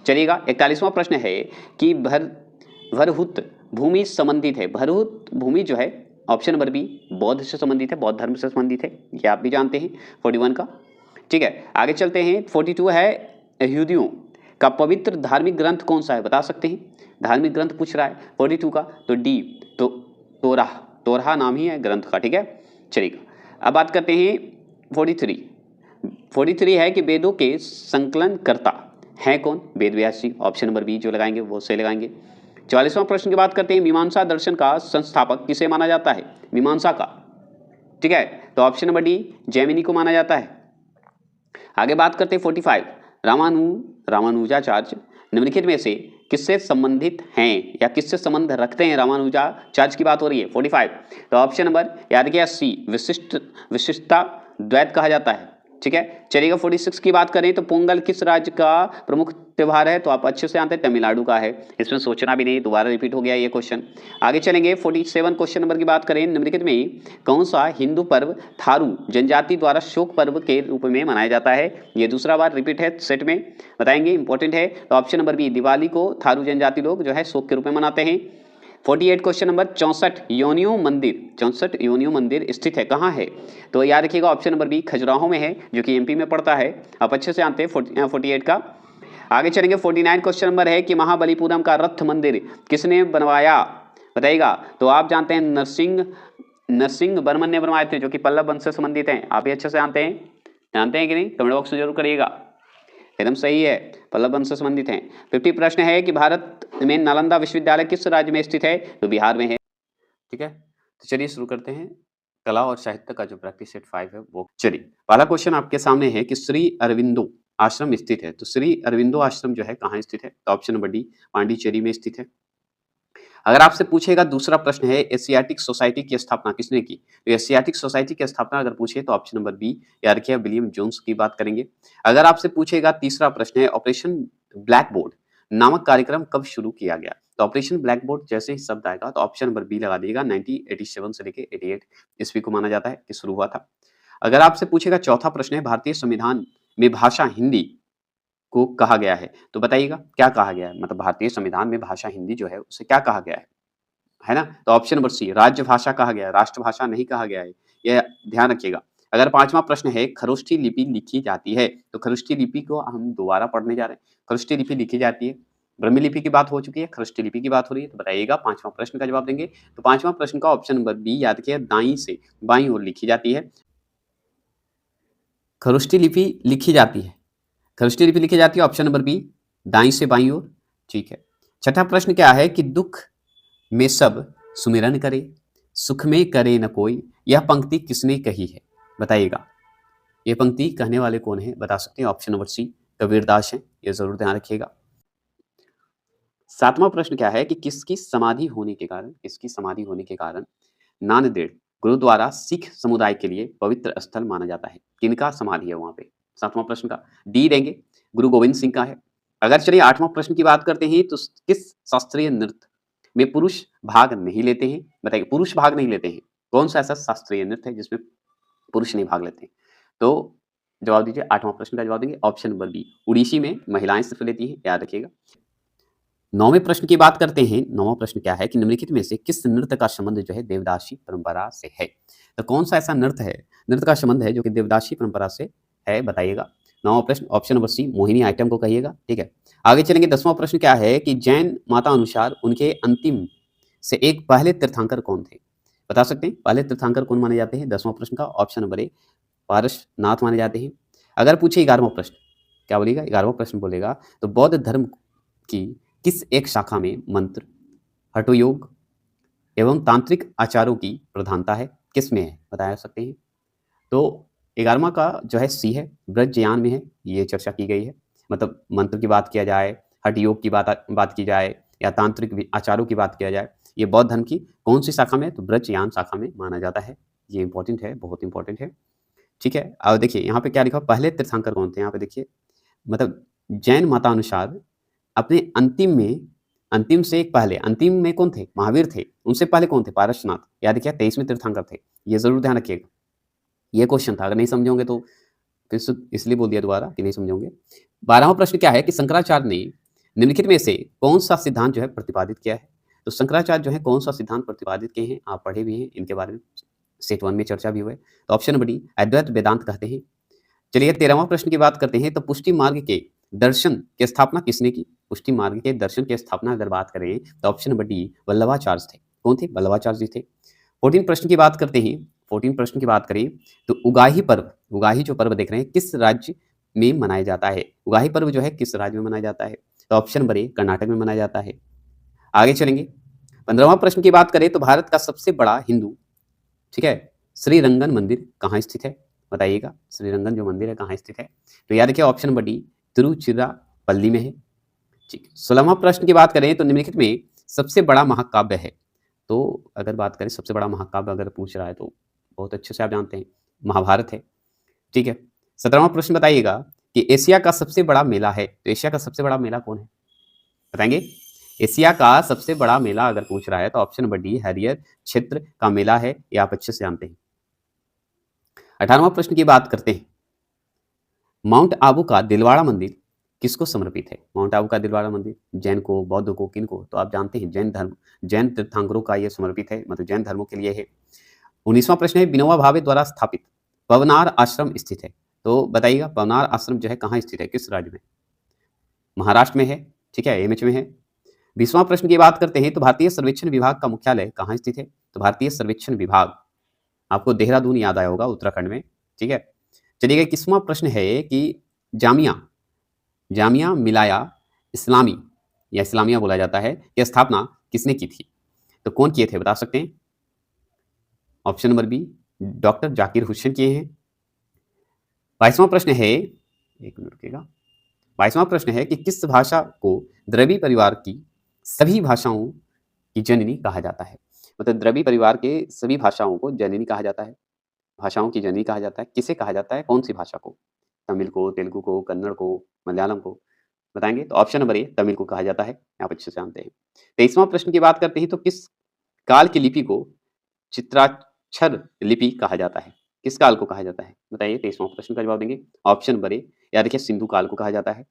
चलिएगा 41वां प्रश्न है कि भरहुत भूमि संबंधित है। भरहुत भूमि जो है ऑप्शन नंबर बी बौद्ध से संबंधित है, बौद्ध धर्म से संबंधित है, ये आप भी जानते हैं 41 का। ठीक है आगे चलते हैं 42 है यहूदियों का पवित्र धार्मिक ग्रंथ कौन सा है, बता सकते हैं। धार्मिक ग्रंथ पूछ रहा है 42 का, तो डी तो तोराह नाम ही है ग्रंथ का, ठीक है। चलिएगा अब बात करते हैं 43 है कि वेदों के संकलन करता है कौन, वेद व्यास जी, ऑप्शन नंबर बी जो लगाएंगे वो सही लगाएंगे। 44वां प्रश्न की बात करते हैं मीमांसा दर्शन का संस्थापक किसे माना जाता है, मीमांसा का, ठीक है, तो ऑप्शन नंबर डी जैमिनी को माना जाता है। आगे बात करते हैं 45 रामानुजाचार्य निम्नलिखित में से किससे संबंधित हैं या किससे संबंध रखते हैं। रामानुजाचार्य की बात हो रही है 45, तो ऑप्शन नंबर याद किया सी विशिष्टता द्वैत कहा जाता है, ठीक है। चलिएगा 46 की बात करें तो पोंगल किस राज्य का प्रमुख त्योहार है, तो आप अच्छे से जानते हैं तमिलनाडु का है, इसमें सोचना भी नहीं, दोबारा रिपीट हो गया ये क्वेश्चन। आगे चलेंगे 47 क्वेश्चन नंबर की बात करें, निम्नलिखित में कौन सा हिंदू पर्व थारू जनजाति द्वारा शोक पर्व के रूप में मनाया जाता है। ये दूसरा बार रिपीट है सेट में, बताएंगे इंपॉर्टेंट है। तो ऑप्शन नंबर बी दिवाली को थारू जनजाति लोग जो है शोक के रूप में मनाते हैं। 48 क्वेश्चन नंबर 64 योनियों मंदिर स्थित है कहाँ है, तो याद रखिएगा ऑप्शन नंबर बी खजुराहो में है, जो कि एमपी में पड़ता है, आप अच्छे से जानते हैं 48 का। आगे चलेंगे 49 क्वेश्चन नंबर है कि महाबलीपुरम का रथ मंदिर किसने बनवाया, बताइएगा। तो आप जानते हैं नरसिंह वर्मन ने बनवाए थे, जो कि पल्लव वंश से संबंधित हैं, आप भी अच्छे से जानते हैं कि नहीं, कमेंट बॉक्स में जरूर करिएगा, एकदम सही है, पल्लव वंश से संबंधित हैं। 50 प्रश्न है कि भारत में नालंदा विश्वविद्यालय किस राज्य में स्थित है, तो बिहार में है, ठीक है। तो चलिए शुरू करते हैं कला और साहित्य का जो प्रैक्टिस सेट 5 है वो। चलिए, पहला क्वेश्चन आपके सामने है कि श्री अरविंदो आश्रम स्थित है, तो श्री अरविंदो आश्रम जो है कहाँ स्थित है? तो ऑप्शन नंबर डी पांडिचेरी में स्थित है। अगर आपसे पूछेगा दूसरा प्रश्न है एशियाटिक सोसाइटी की स्थापना किसने की? तो एशियाटिक सोसाइटी की स्थापना अगर पूछे तो ऑप्शन नंबर बी याद रखिए विलियम जोन्स की बात करेंगे। अगर आपसे पूछेगा तीसरा प्रश्न है ऑपरेशन ब्लैक बोर्ड नामक कार्यक्रम कब शुरू किया गया? तो ऑपरेशन ब्लैक बोर्ड जैसे ही शब्द आएगा तो ऑप्शन नंबर बी लगा दीजिएगा 1987 से लेके 88 ईस्वी को माना जाता है कि शुरू हुआ था। अगर आपसे पूछेगा चौथा प्रश्न है भारतीय संविधान में भाषा हिंदी को कहा गया है, तो बताइएगा क्या कहा गया है? मतलब भारतीय संविधान में भाषा हिंदी जो है उसे क्या कहा गया है ना? तो ऑप्शन नंबर सी राज्य भाषा कहा गया है, राष्ट्रभाषा नहीं कहा गया है, यह ध्यान रखिएगा। अगर पांचवा प्रश्न है खरोष्ठी लिपि लिखी जाती है, तो खरोष्ठी लिपि को हम दोबारा पढ़ने जा रहे हैं। खरोष्ठी लिपि लिखी जाती है, ब्रह्मी लिपि की बात हो चुकी है, खरोष्ठी लिपि की बात हो रही है, तो बताइएगा पांचवा प्रश्न का जवाब देंगे। तो पांचवा प्रश्न का ऑप्शन नंबर बी याद रखिए दाई से बाई ओर लिखी जाती है, खरोष्ठी लिपि लिखी जाती है, खरोष्ठी लिपि लिखी जाती है ऑप्शन नंबर बी दाई से बाई ओर। ठीक है, छठा प्रश्न क्या है कि दुख में सब सुमिरन करे सुख में करे न कोई, यह पंक्ति किसने कही है? बताइएगा ये पंक्ति कहने वाले कौन है? बता सकते हैं ऑप्शन नंबर सी कबीरदास है, ये जरूर ध्यान रखिएगा। सातवां प्रश्न क्या है कि किसकी समाधि होने के कारण नांदेड़ गुरुद्वारा सिख समुदाय के लिए पवित्र स्थल माना जाता है? किनका समाधि है वहां पे? सातवां प्रश्न का डी देंगे गुरु गोविंद सिंह का है। अगर चलिए आठवां प्रश्न की बात करते हैं तो किस शास्त्रीय नृत्य में पुरुष भाग नहीं लेते हैं? बताइए पुरुष भाग नहीं लेते हैं, कौन सा ऐसा शास्त्रीय नृत्य है जिसमें पुरुष नहीं भाग लेते हैं? तो जवाब दीजिए, आठवां प्रश्न का जवाब देंगे ऑप्शन नंबर बी उड़ीसी में महिलाएं सिर्फ लेती हैं, याद रखिएगा। नौवें प्रश्न की बात करते हैं। नौवां प्रश्न क्या है कि निम्नलिखित में से किस नृत्य का संबंध जो है देवदासी परंपरा से है? तो कौन सा ऐसा नृत्य का संबंध है जो कि देवदासी परंपरा से है? बताइएगा। नौवां प्रश्न option number C Mohiniyattam को कहिएगा। ठीक है, आगे चलेंगे। 10वां प्रश्न क्या है कि जैन माता अनुसार उनके अंतिम से एक पहले तीर्थंकर कौन थे? बता सकते हैं पहले तीर्थंकर कौन माने जाते हैं? 10वां प्रश्न का ऑप्शन नंबर ए पारसनाथ माने जाते हैं। अगर पूछे 11वां प्रश्न, क्या बोलेगा? 11वां प्रश्न बोलेगा तो बौद्ध धर्म की किस एक शाखा में मंत्र हठयोग एवं तांत्रिक आचारों की प्रधानता है? किस में है? बता सकते हैं। तो 11वां का जो है सी है, ब्रजयान में है, ये चर्चा की गई है। मतलब मंत्र की बात किया जाए, हठ योग की बात की जाए या तांत्रिक आचारों की बात किया जाए, ये बौद्ध धर्म की कौन सी शाखा में? तो ब्रजयान शाखा में माना जाता है। ये इंपॉर्टेंट है, बहुत इंपॉर्टेंट है। ठीक है, अब देखिए यहाँ पे क्या लिखा, पहले तीर्थंकर कौन थे? यहाँ पे देखिए मतलब जैन माता अनुसार अपने अंतिम से एक पहले अंतिम में कौन थे? महावीर थे। उनसे पहले कौन थे? पारसनाथ। याद रखिए 23वें तीर्थंकर थे, ये जरूर ध्यान रखिएगा। ये क्वेश्चन था, अगर नहीं समझोगे तो फिर से इसलिए बोल दिया दोबारा कि नहीं समझोगे। 12वां प्रश्न क्या है कि शंकराचार्य ने निम्नलिखित में से कौन सा सिद्धांत जो है प्रतिपादित किया है? तो शंकराचार्य जो है कौन सा सिद्धांत प्रतिपादित किए हैं? आप पढ़े भी हैं, इनके बारे में सेट 1 में चर्चा भी हुई है। तो ऑप्शन नंबर डी अद्वैत वेदांत कहते हैं। चलिए 13वां प्रश्न की बात करते हैं। तो पुष्टि मार्ग के दर्शन की स्थापना किसने की? पुष्टि मार्ग के दर्शन की स्थापना अगर बात करें तो ऑप्शन नंबर डी वल्लभाचार्य थे। कौन थे? वल्लभाचार्य जी थे। 14 प्रश्न की बात करते हैं। 14 प्रश्न की बात करें तो उगाही पर्व, उगाही जो पर्व देख रहे हैं किस राज्य में मनाया जाता है? उगाही पर्व जो है किस राज्य में मनाया जाता है? तो ऑप्शन नंबर ए कर्नाटक में मनाया जाता है। आगे चलेंगे। 15वां प्रश्न की बात करें तो भारत का सबसे बड़ा हिंदू, ठीक है, श्रीरंगन मंदिर कहाँ स्थित है? बताइएगा श्रीरंगन जो मंदिर है कहाँ स्थित है? तो याद रखिए ऑप्शन नंबर डी तिरुचिरापल्ली में है। ठीक, 16वां प्रश्न की बात करें तो निम्नलिखित में सबसे बड़ा महाकाव्य है? तो अगर बात करें सबसे बड़ा महाकाव्य अगर पूछ रहा है तो बहुत अच्छे से आप जानते हैं महाभारत है। ठीक है, 17वां प्रश्न बताइएगा कि एशिया का सबसे बड़ा मेला है, तो एशिया का सबसे बड़ा मेला कौन है? बताएंगे? एशिया का सबसे बड़ा मेला अगर पूछ रहा है तो ऑप्शन नंबर डी हरियर क्षेत्र का मेला है, ये आप अच्छे से जानते हैं। 18वां प्रश्न की बात करते हैं। माउंट आबू का दिलवाड़ा मंदिर किसको समर्पित है? माउंट आबू का दिलवाड़ा मंदिर जैन को, बौद्ध को, किन को? तो आप जानते हैं जैन धर्म, जैन तीर्थंकरों का यह समर्पित है, मतलब जैन धर्मों के लिए है। 19वां प्रश्न है विनोबा भावे द्वारा स्थापित पवनार आश्रम स्थित है, तो बताइएगा पवनार आश्रम जो है कहाँ स्थित है, किस राज्य में? महाराष्ट्र में है। ठीक है, एमएच में है। 20वां प्रश्न की बात करते हैं तो भारतीय सर्वेक्षण विभाग का मुख्यालय कहाँ स्थित है? तो भारतीय सर्वेक्षण विभाग आपको देहरादून याद आया होगा, उत्तराखंड में। ठीक है, चलिए 21वां प्रश्न है कि जामिया मिलाया इस्लामी या इस्लामिया बोला जाता है, यह स्थापना किसने की थी? तो कौन किए थे? बता सकते हैं? Option number B doctor Zakir Hussain किए हैं। 22वां प्रश्न है, एक मिनट रुकिएगा। 22वां प्रश्न है कि किस भाषा को द्रविड़ परिवार की सभी भाषाओं की जननी कहा जाता है? मतलब द्रविड़ परिवार के सभी भाषाओं को जननी कहा जाता है, भाषाओं की जननी कहा जाता है, किसे कहा जाता है, कौन-सी भाषा को? तमिल को, तेलुगु को, कन्नड़ को, मलयालम को? बताएँगे? तो ऑप्शन नंबर ए तमिल को कहा जाता है, आप अच्छे से जानते हैं। 23वां प्रश्न की बात करते हैं तो किस काल की लिपि को चित्राक्षर लिपि कहा जाता है? किस काल को कहा जाता है? बताइए 23वां प्रश्न का जवाब देंगे। ऑप्शन नंबर ए या देखिए सिंधु काल को कहा जाता है।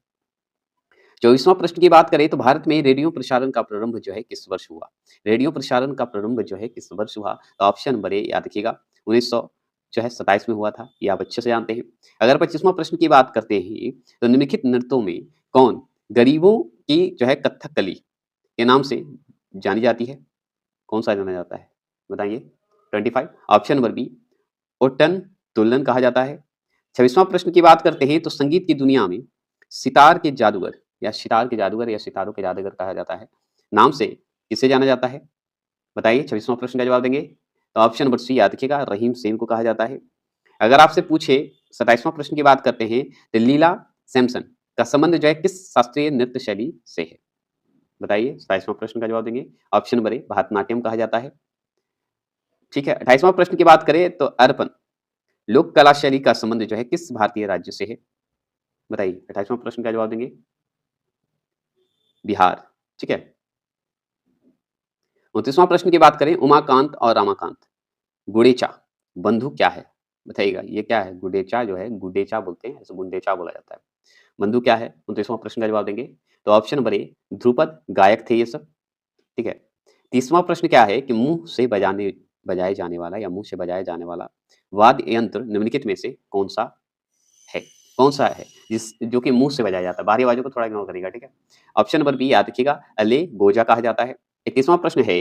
24वां प्रश्न की बात करें तो भारत में रेडियो प्रसारण का प्रारंभ जो है किस वर्ष हुआ? रेडियो प्रसारण का प्रारंभ जो है किस वर्ष हुआ? तो ऑप्शन नंबर ए याद रखिएगा 1900 जो है 27 में हुआ था, ये आप अच्छे से जानते हैं। अगर 25वां प्रश्न की बात करते हैं तो निम्नलिखित नृत्यों में कौन गरीबों की जो है कथकली के नाम से जानी जाती है? कौन-सा जाना जाता है? बताइए? 25 ऑप्शन नंबर बी ओटन दुल्हन कहा जाता है। 26वां प्रश्न की बात करते हैं तो संगीत की दुनिया में सितार के जादूगर या सितार के जादूगर या सितारों के जादूगर कहा जाता है। नाम से किसे जाना जाता है? बताइए 26वां प्रश्न का जवाब देंगे। तो ऑप्शन नंबर सी याद रखिएगा रहीम सेन को कहा जाता है। अगर आपसे पूछे 27वां प्रश्न की बात करते हैं तो लीला सैमसन का संबंध जो है किस शास्त्रीय नृत्य शैली से है? बताइए 27वां प्रश्न का जवाब देंगे। ऑप्शन नंबर ए भरतनाट्यम कहा जाता है। ठीक है, 28वां प्रश्न की बात करें तो अर्पण लोक कला शैली का संबंध जो है किस भारतीय राज्य से है? बताइए 28वां प्रश्न का जवाब देंगे। बिहार, ठीक है। 29वां प्रश्न की बात करें उमाकांत और रमाकांत गुडेचा बंधु क्या है? बताइएगा ये क्या है? गुडेचा जो है गुडेचा बोलते हैं, ऐसे गुंडेचा बोला जाता है। बंधु क्या है? 29वां प्रश्न का जवाब देंगे। तो ऑप्शन नंबर ए ध्रुपद गायक थे ये सब, ठीक है। 30वां प्रश्न क्या है कि मुँह से बजाए जाने वाला या मुँह से बजाया जाने वाला वाद्य यंत्र निम्नलिखित में से कौन-सा है? कौन-सा है जिस जो कि मुँह से बजाया जाता है? बाहरी आवाज़ों को थोड़ा इग्नोर करिएगा, ठीक है? ऑप्शन नंबर बी याद रखिएगा अले गोजा कहा जाता है। 21वां प्रश्न है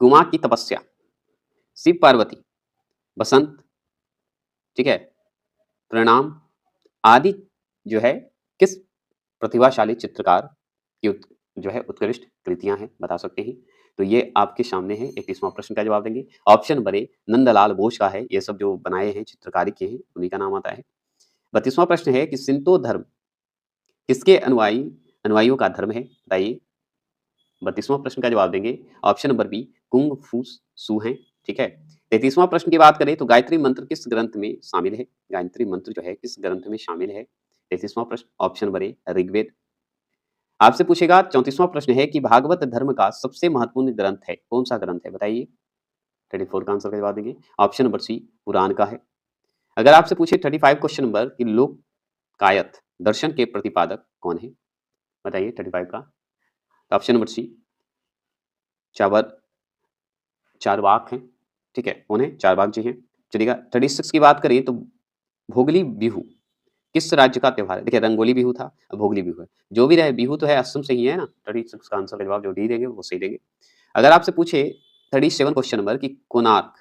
गुमा की तपस्या, शिव-पार्वती, बसंत, ठीक है, प्रणाम आदि जो है किस प्रतिभाशाली चित्रकार की जो है उत्कृष्ट कृतियाँ हैं, बता सकते हैं? तो ये आपके सामने है 21वां प्रश्न का जवाब देंगे। Option number A Nandlal Bose का है, ये सब जो बनाए हैं चित्रकारी किए हैं, उन्हीं का नाम आता है। 32वां प्रश्न है कि शिंतो धर्म किसके अनुयायियों का धर्म है? बताइए। 32वां प्रश्न का जवाब देंगे। ऑप्शन नंबर बी कुंग फू सू हैं, ठीक है। 33वां प्रश्न की बात करें तो गायत्री मंत्र किस ग्रंथ में शामिल है? गायत्री मंत्र जो है किस ग्रंथ में शामिल है? 33वां प्रश्न ऑप्शन नंबर ए ऋग्वेद। आपसे पूछेगा 34वां प्रश्न है कि भागवत धर्म का सबसे महत्वपूर्ण ग्रंथ है, कौन-सा ग्रंथ है? बताइए। 34 का आंसर का जवाब देंगे। ऑप्शन नंबर सी पुराण का है। अगर आपसे पूछे 35 क्वेश्चन नंबर कि लोकायत दर्शन के प्रतिपादक कौन है? बताइए 35 का। ऑप्शन नंबर सी चावर चारवाक हैं, ठीक है, कौन है? चारवाक जी हैं। चलिएगा 36 की बात करें तो भोगली बिहू किस राज्य का त्योहार है? देखिए रंगोली बिहू था, अब भोगली बिहू है। जो भी रहे बिहू तो है असम से ही है ना, 36 का आंसर का जवाब जो डी देंगे वो सही देंगे। अगर आपसे पूछे 37 क्वेश्चन नंबर कि कोणार्क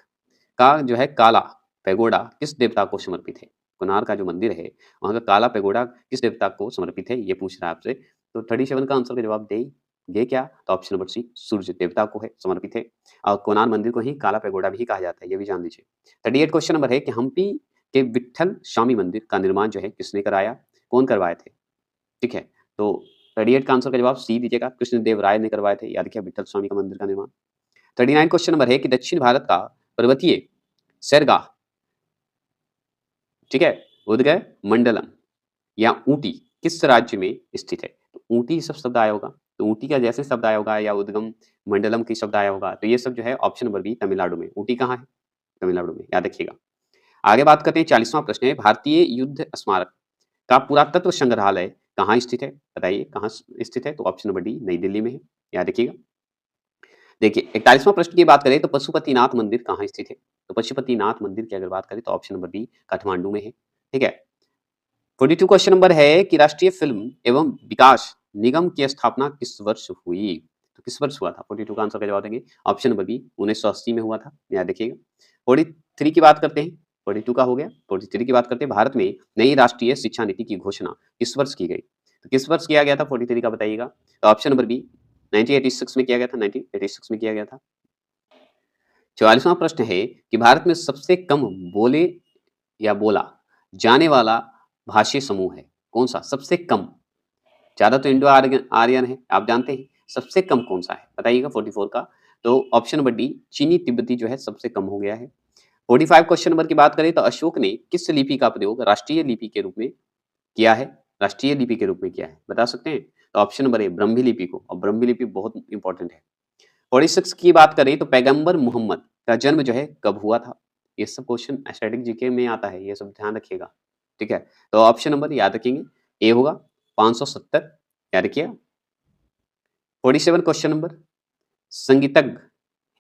का जो है काला पैगोडा किस देवता को समर्पित है? कोणार्क का जो मंदिर है, वहाँ का काला पैगोडा किस देवता को समर्पित है? ये पूछ रहा है आपसे। तो 37 का आंसर का जवाब देंगे क्या? तो ऑप्शन नंबर सी सूर्य देवता को है समर्पित है और कोणार्क मंदिर को ही काला पैगोडा भी कहा जाता है, ये भी जान लीजिए। 38 क्वेश्चन नंबर है कि हम्पी के विट्ठल स्वामी मंदिर का निर्माण जो है किसने कराया? कौन करवाए थे? ठीक है, तो 38 का आंसर का जवाब सी दीजिएगा, कृष्णदेव राय ने करवाए थे, याद रखिए विट्ठल स्वामी का मंदिर का निर्माण। 39 क्वेश्चन नंबर है कि दक्षिण भारत का पर्वतीय सैरगाह, ठीक है, उदगय मंडलम या ऊटी किस राज्य में स्थित है? तो ऊटी सब शब्द आया होगा, तो ऊटी का जैसे शब्द आया होगा या उद्गम मंडलम की शब्द आया होगा, तो ये सब जो है ऑप्शन नंबर बी तमिलनाडु में। ऊटी कहाँ है? तमिलनाडु में, याद रखिएगा। आगे बात करते हैं 40वां प्रश्न है भारतीय युद्ध स्मारक का पुरातत्व संग्रहालय कहाँ स्थित है? बताइए कहाँ स्थित है? तो ऑप्शन नंबर डी नई दिल्ली में है, याद रखिएगा। देखिए 41वां प्रश्न की बात करें तो पशुपतिनाथ मंदिर कहाँ स्थित है? तो पशुपतिनाथ मंदिर की अगर बात करें तो ऑप्शन नंबर बी काठमांडू में है, ठीक है। 42 क्वेश्चन नंबर है कि राष्ट्रीय फिल्म एवं विकास निगम की स्थापना किस वर्ष हुई? तो किस वर्ष हुआ था? 42 का आंसर का जवाब देंगे। ऑप्शन नंबर बी 1980 में हुआ था, याद देखिएगा। 43 की बात करते हैं, 42 का हो गया। 43 की बात करते हैं भारत में नई राष्ट्रीय शिक्षा नीति की घोषणा किस वर्ष की गई? तो किस वर्ष किया गया था 43 का बताइएगा। तो ऑप्शन नंबर बी 1986 में किया गया था, 1986 में किया गया था। 44वां प्रश्न है कि भारत में सबसे कम बोले या बोला जाने वाला भाषी समूह है कौन सा? सबसे कम, ज्यादा तो इंडो आर्यन है, आप जानते हैं। सबसे कम कौन सा है बताइएगा 44 का? तो ऑप्शन नंबर डी चीनी तिब्बती जो है सबसे कम हो गया है। 45 क्वेश्चन नंबर की बात करें तो अशोक ने किस लिपि का प्रयोग राष्ट्रीय लिपि के रूप में किया है? राष्ट्रीय लिपि के रूप में किया है, बता सकते हैं? तो ऑप्शन नंबर ए ब्रह्मी लिपि को, और ब्रह्मी लिपि बहुत इंपॉर्टेंट है। 46 की बात करें तो पैगंबर मोहम्मद का जन्म जो है कब हुआ था? ये सब क्वेश्चन स्टैटिक जीके में आता है, ये सब ध्यान रखिएगा, ठीक है? तो ऑप्शन नंबर याद रखेंगे, ए होगा 570, याद रखिएगा। 47 क्वेश्चन नंबर, संगीतज्ञ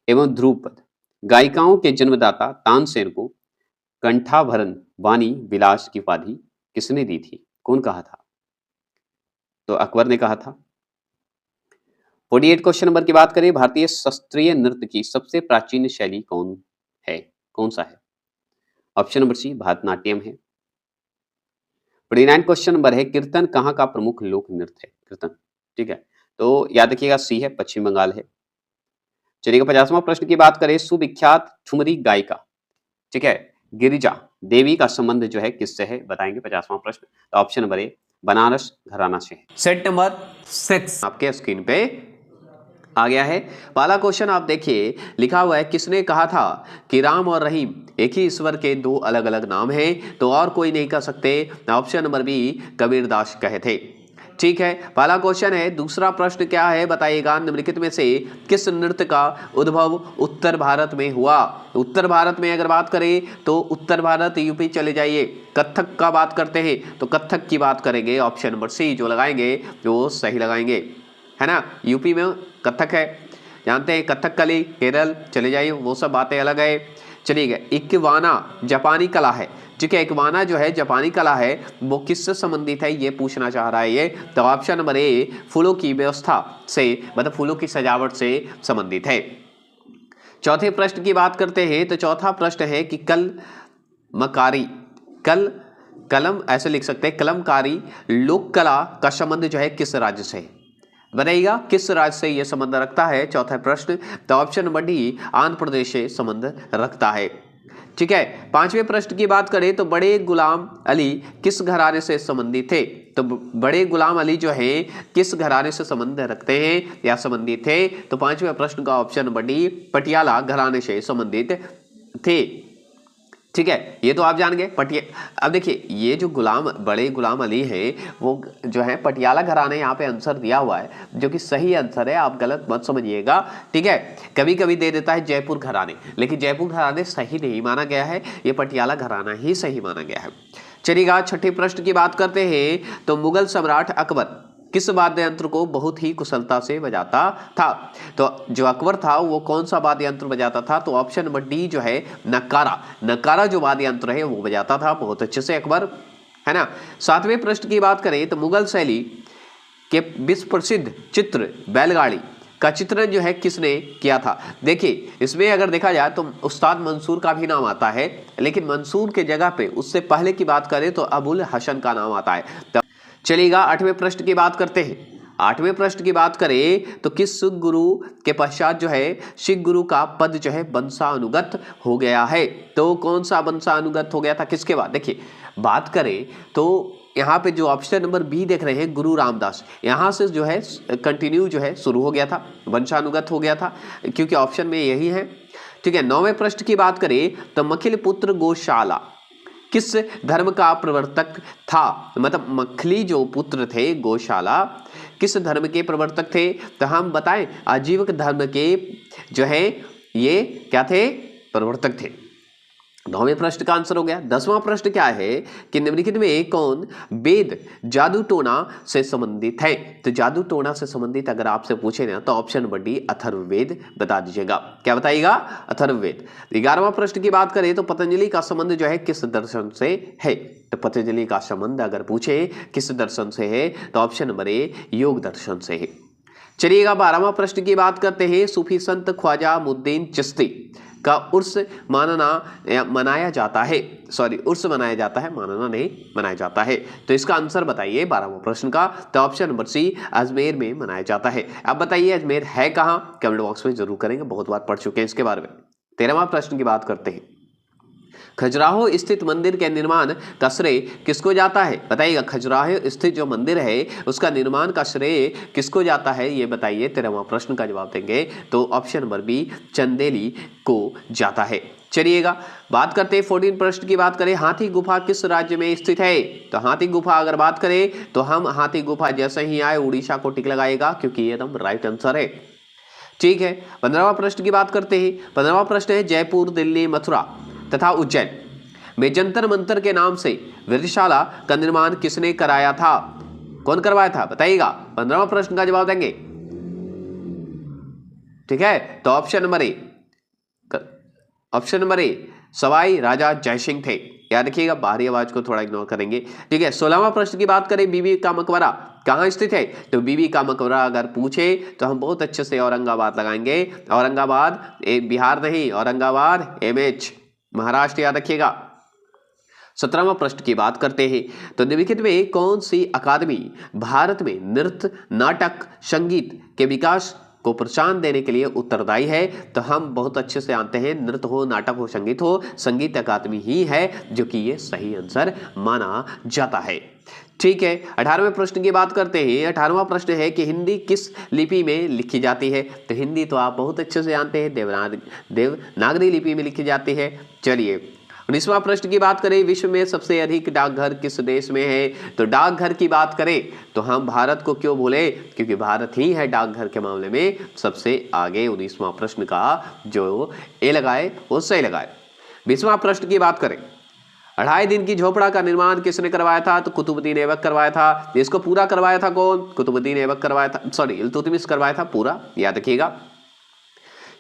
एवं ध्रुपद गायिकाओं के जन्मदाता तानसेन को कंठाभरण वाणी विलास की उपाधि किसने दी थी? कौन कहा था? तो अकबर ने कहा था। 48 क्वेश्चन नंबर की बात करें, भारतीय शास्त्रीय नृत्य की सबसे प्राचीन शैली कौन है? कौन सा है? ऑप्शन नंबर सी भारतनाट्यम है। 49 क्वेश्चन नंबर है, कीर्तन कहाँ का प्रमुख लोक नृत्य है? कीर्तन, ठीक है, तो याद रखिएगा सी है, पश्चिम बंगाल है। चलिएगा 50वां प्रश्न की बात करें, सुविख्यात ठुमरी गायिका, ठीक है, गिरिजा देवी का संबंध जो है किससे है? बताएंगे 50वां प्रश्न। तो ऑप्शन नंबर ए बनारस घराना से है। सेट नंबर 6 आपके स्क्रीन पे आ गया है। पहला क्वेश्चन आप देखिए, लिखा हुआ है किसने कहा था कि राम और रहीम एक ही ईश्वर के दो अलग अलग नाम हैं, तो और कोई नहीं कह सकते। ऑप्शन नंबर बी कबीरदास कहे थे, ठीक है। पहला क्वेश्चन है। दूसरा प्रश्न क्या है बताइएगा, निम्नलिखित में से किस नृत्य का उद्भव उत्तर भारत में हुआ? उत्तर भारत में अगर बात करें तो उत्तर भारत यूपी चले जाइए। कथक का बात करते हैं तो कथक की बात करेंगे, ऑप्शन नंबर सी जो लगाएंगे वो सही लगाएंगे, है ना। यूपी में कथक है, जानते हैं, कथकली केरल चले जाइए, वो सब बातें अलग है। चलिए, इक्वाना जापानी कला है, ठीक है। इक्वाना जो है जापानी कला है, वो किससे संबंधित है ये पूछना चाह रहा है ये। तो ऑप्शन नंबर ए फूलों की व्यवस्था से, मतलब फूलों की सजावट से संबंधित है। चौथे प्रश्न की बात करते हैं तो चौथा प्रश्न है कि कलम ऐसे लिख सकते हैं, कलमकारी लोक कला का संबंध जो है किस राज्य से है? बताइएगा किस राज्य से यह संबंध रखता है। चौथा प्रश्न, तो option number D Andhra Pradesh से संबंध रखता है, ठीक है। पांचवें प्रश्न की बात करें तो बड़े गुलाम अली किस घराने से संबंधित थे? तो बड़े गुलाम अली जो है किस घराने से संबंध रखते हैं या संबंधित थे? तो पांचवें प्रश्न का ऑप्शन नंबर डी पटियाला घराने से संबंधित थे, ठीक है। ये तो आप जान गए। अब देखिए, ये जो बड़े गुलाम अली हैं वो जो है पटियाला घराने यहाँ पे आंसर दिया हुआ है, जो कि सही आंसर है, आप गलत मत समझिएगा, ठीक है। कभी कभी दे देता है जयपुर घराने, लेकिन जयपुर घराने सही नहीं माना गया है, ये पटियाला घराना ही सही माना गया है। चलिएगा छठे प्रश्न की बात करते हैं तो मुगल सम्राट अकबर किस वाद्य यंत्र को बहुत ही कुशलता से बजाता था? तो जो अकबर था वो कौन सा वाद्य यंत्र बजाता था? तो ऑप्शन नंबर डी जो है नकारा जो वाद्य यंत्र है वो बजाता था बहुत अच्छे से अकबर, है ना। सातवें प्रश्न की बात करें तो मुगल शैली के विश्व प्रसिद्ध चित्र बैलगाड़ी का चित्रण जो है किसने किया था? देखिए, इसमें अगर देखा जाए तो उस्ताद मंसूर का भी नाम आता है, लेकिन मंसूर के जगह पे उससे पहले की बात करें तो अबुल हसन का नाम आता है। चलिएगा आठवें प्रश्न की बात करते हैं। आठवें प्रश्न की बात करें तो किस गुरु के पश्चात जो है सिख गुरु का पद जो है वंशानुगत हो गया है? तो कौन सा वंशानुगत हो गया था, किसके बाद? देखिए, बात करें तो यहाँ पे जो ऑप्शन नंबर बी देख रहे हैं गुरु रामदास, यहाँ से जो है कंटिन्यू जो है शुरू हो गया था, वंशानुगत हो गया था, क्योंकि ऑप्शन में यही है, ठीक है। नौवें प्रश्न की बात करें तो मखिल पुत्र गोशाला किस धर्म का प्रवर्तक था? मतलब मखली जो पुत्र थे गोशाला किस धर्म के प्रवर्तक थे? तो हम बताएं आजीवक धर्म के जो है ये क्या थे? प्रवर्तक थे। 9वें प्रश्न का आंसर हो गया। 10वां प्रश्न क्या है कि निम्नलिखित में कौन वेद जादू टोना से संबंधित है? तो जादू टोना से संबंधित अगर आपसे पूछे ना तो ऑप्शन नंबर डी अथर्ववेद बता दीजिएगा। क्या बताइएगा? अथर्ववेद। 11वां प्रश्न की बात करें तो पतंजलि का संबंध जो है किस दर्शन से है? तो पतंजलि का संबंध अगर पूछे किस दर्शन से है तो ऑप्शन नंबर ए योग दर्शन से है। चलिएगा 12वां प्रश्न की बात करते हैं। सूफी संत ख्वाजा मुद्दीन चिश्ती का उर्स मनाया जाता है, उर्स मनाया जाता है, मानना नहीं मनाया जाता है। तो इसका आंसर बताइए 12वां प्रश्न का। तो ऑप्शन नंबर सी अजमेर में मनाया जाता है। अब बताइए अजमेर है कहाँ? कमेंट बॉक्स में जरूर करेंगे, बहुत बार पढ़ चुके हैं इसके बारे में। 13वां प्रश्न की बात करते हैं। खजुराहो स्थित मंदिर के निर्माण का श्रेय किसको जाता है? बताइएगा, खजुराहो स्थित जो मंदिर है उसका निर्माण का श्रेय किसको जाता है, ये बताइए। 13वां प्रश्न का जवाब देंगे तो ऑप्शन नंबर बी, चंदेली को जाता है। चलिएगा बात करते हैं 14 प्रश्न की बात करें। हाथी गुफा किस राज्य में स्थित है? तो हाथी गुफा अगर बात करें तो हम हाथी गुफा जैसे ही आए उड़ीसा को टिक लगाएगा, क्योंकि ये एकदम राइट आंसर है। ठीक है, 15वां प्रश्न की बात करते हैं। 15वां प्रश्न है, जयपुर, दिल्ली, मथुरा तथा उज्जैन में जंतर मंतर के नाम से वेधशाला का निर्माण किसने कराया था? कौन करवाया था बताइएगा। 15वां प्रश्न का जवाब देंगे। ठीक है, तो ऑप्शन नंबर ए सवाई राजा जयसिंह थे। याद रखिएगा, बाहरी आवाज को थोड़ा इग्नोर करेंगे। ठीक है, 16वां प्रश्न की बात करें, बीबी का मकबरा कहाँ स्थित है? तो बीबी का मकबरा अगर पूछे तो हम बहुत अच्छे से औरंगाबाद लगाएंगे। औरंगाबाद बिहार नहीं, औरंगाबाद MH महाराष्ट्र, याद रखिएगा। 17वां प्रश्न की बात करते हैं। तो निम्नलिखित में कौन सी अकादमी भारत में नृत्य, नाटक, संगीत के विकास को प्रोत्साहन देने के लिए उत्तरदायी है? तो हम बहुत अच्छे से जानते हैं, नृत्य हो, नाटक हो, संगीत अकादमी ही है जो कि ये सही आंसर माना जाता है। ठीक है, 18वें प्रश्न की बात करते हैं। 18वां प्रश्न है कि हिंदी किस लिपि में लिखी जाती है? तो हिंदी तो आप बहुत अच्छे से जानते हैं, देवनागरी लिपि में लिखी जाती है। चलिए 19वां प्रश्न की बात करें, विश्व में सबसे अधिक डाकघर किस देश में है? तो डाकघर की बात करें तो हम भारत को क्यों भूले, क्योंकि भारत ही है डाकघर के मामले में सबसे आगे। 19वां प्रश्न का जो ए लगाए वो सही लगाए। 20वां प्रश्न की बात करें, 2.5 दिन की झोपड़ा का निर्माण किसने करवाया था? तो कुतुबुद्दीन ऐबक करवाया था। इसको पूरा करवाया था कौन? कुतुबुद्दीन ऐबक करवाया था, सॉरी इल्तुतमिश करवाया था पूरा, याद रखिएगा।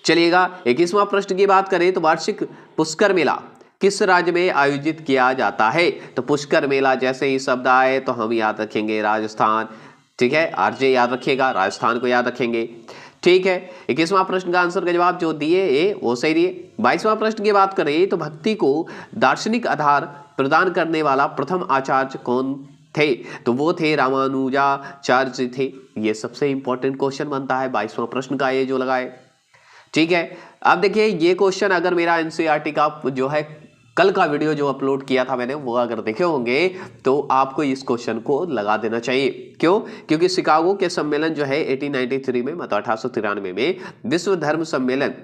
चलिएगा 21वां प्रश्न की बात करें तो वार्षिक पुष्कर मेला किस राज्य में आयोजित किया जाता है? तो पुष्कर मेला जैसे ही शब्द आए तो हम याद रखेंगे राजस्थान। ठीक है, आरजे याद रखिएगा, राजस्थान को याद रखेंगे। ठीक है, 21वां प्रश्न का आंसर का जवाब जो दिए ए वो सही दिए। 22वां प्रश्न की बात करें तो भक्ति को दार्शनिक आधार प्रदान करने वाला प्रथम आचार्य कौन थे? तो वो थे रामानुजाचार्य थे। ये सबसे इंपॉर्टेंट क्वेश्चन बनता है 22वां प्रश्न का, ये जो लगाए। ठीक है, अब देखिए ये क्वेश्चन अगर मेरा NCERT का जो है कल का वीडियो जो अपलोड किया था मैंने, वो अगर देखे होंगे तो आपको इस क्वेश्चन को लगा देना चाहिए। क्यों? क्योंकि शिकागो के सम्मेलन जो है 1893 में, मतलब 1893 में विश्व धर्म सम्मेलन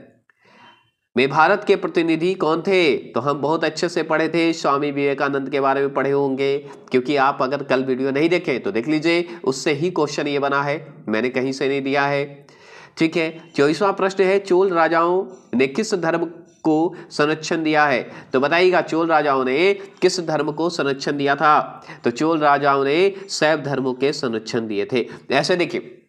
में भारत के प्रतिनिधि कौन थे? तो हम बहुत अच्छे से पढ़े थे, स्वामी विवेकानंद के बारे में पढ़े होंगे। क्योंकि आप अगर कल वीडियो नहीं देखे तो देख लीजिए, उससे ही क्वेश्चन ये बना है, मैंने कहीं से नहीं दिया है। ठीक है, 24वां प्रश्न है, चोल राजाओं ने किस धर्म को संरक्षण दिया है? तो बताइएगा, चोल राजाओं ने किस धर्म को संरक्षण दिया था? तो चोल राजाओं ने शैव धर्मों के संरक्षण दिए थे। ऐसे देखिए,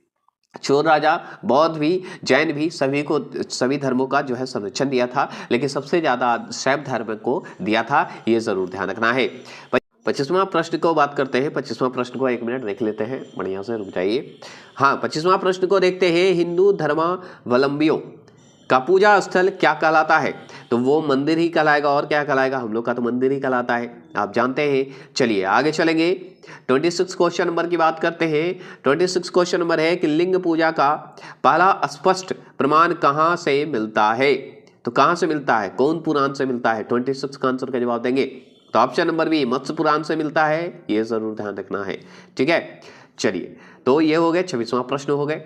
चोल राजा बौद्ध भी, जैन भी, सभी धर्मों का जो है संरक्षण दिया था, लेकिन सबसे ज्यादा शैव धर्म को दिया था, ये जरूर ध्यान रखना है। 25वां प्रश्न को बात करते हैं। 25वां प्रश्न को 1 मिनट देख लेते हैं, बढ़िया से रुक जाइए। हाँ, 25वां प्रश्न को देखते हैं। हिंदू धर्मावलंबियों का पूजा स्थल क्या कहलाता है? तो वो मंदिर ही कहलाएगा, और क्या कहलाएगा? हम लोग का तो मंदिर ही कहलाता है, आप जानते हैं। चलिए आगे चलेंगे, 26 क्वेश्चन नंबर की बात करते हैं। 26 क्वेश्चन नंबर है कि लिंग पूजा का पहला स्पष्ट प्रमाण कहाँ से मिलता है? तो कहाँ से मिलता है, कौन पुराण से मिलता है? 26 का आंसर का जवाब देंगे तो ऑप्शन नंबर बी, मत्स्य पुराण से मिलता है। ये जरूर ध्यान रखना है। ठीक है, चलिए तो ये हो गए 26वां प्रश्न हो गए।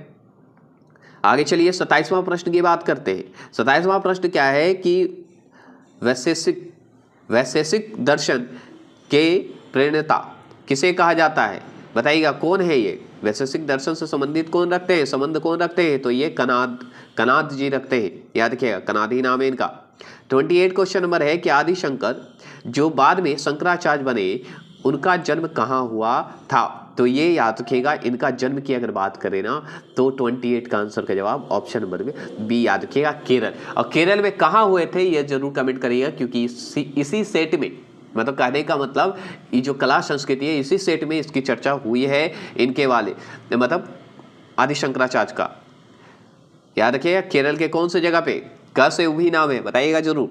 आगे चलिए 27वां प्रश्न की बात करते हैं। 27वां प्रश्न क्या है कि वैशेषिक दर्शन के प्रणेता किसे कहा जाता है? बताइएगा, कौन है ये? वैशेषिक दर्शन से संबंधित कौन रखते हैं, संबंध कौन रखते हैं? तो ये कनाद जी रखते हैं, याद रखिएगा, कनादी नाम है इनका। 28 क्वेश्चन नंबर है कि आदि शंकर जो बाद में शंकराचार्य बने, उनका जन्म कहाँ हुआ था? तो ये याद रखिएगा, इनका जन्म की अगर बात करें ना तो 28 का आंसर का जवाब ऑप्शन नंबर में बी, याद रखिएगा, केरल। और केरल में कहाँ हुए थे ये जरूर कमेंट करिएगा, क्योंकि इसी सेट में, मतलब कहने का मतलब ये जो कला संस्कृति है, इसी सेट में इसकी चर्चा हुई है, इनके वाले मतलब आदि शंकराचार्य का। याद रखिएगा, केरल के कौन से जगह पे, क से उभी नाम है, बताइएगा जरूर।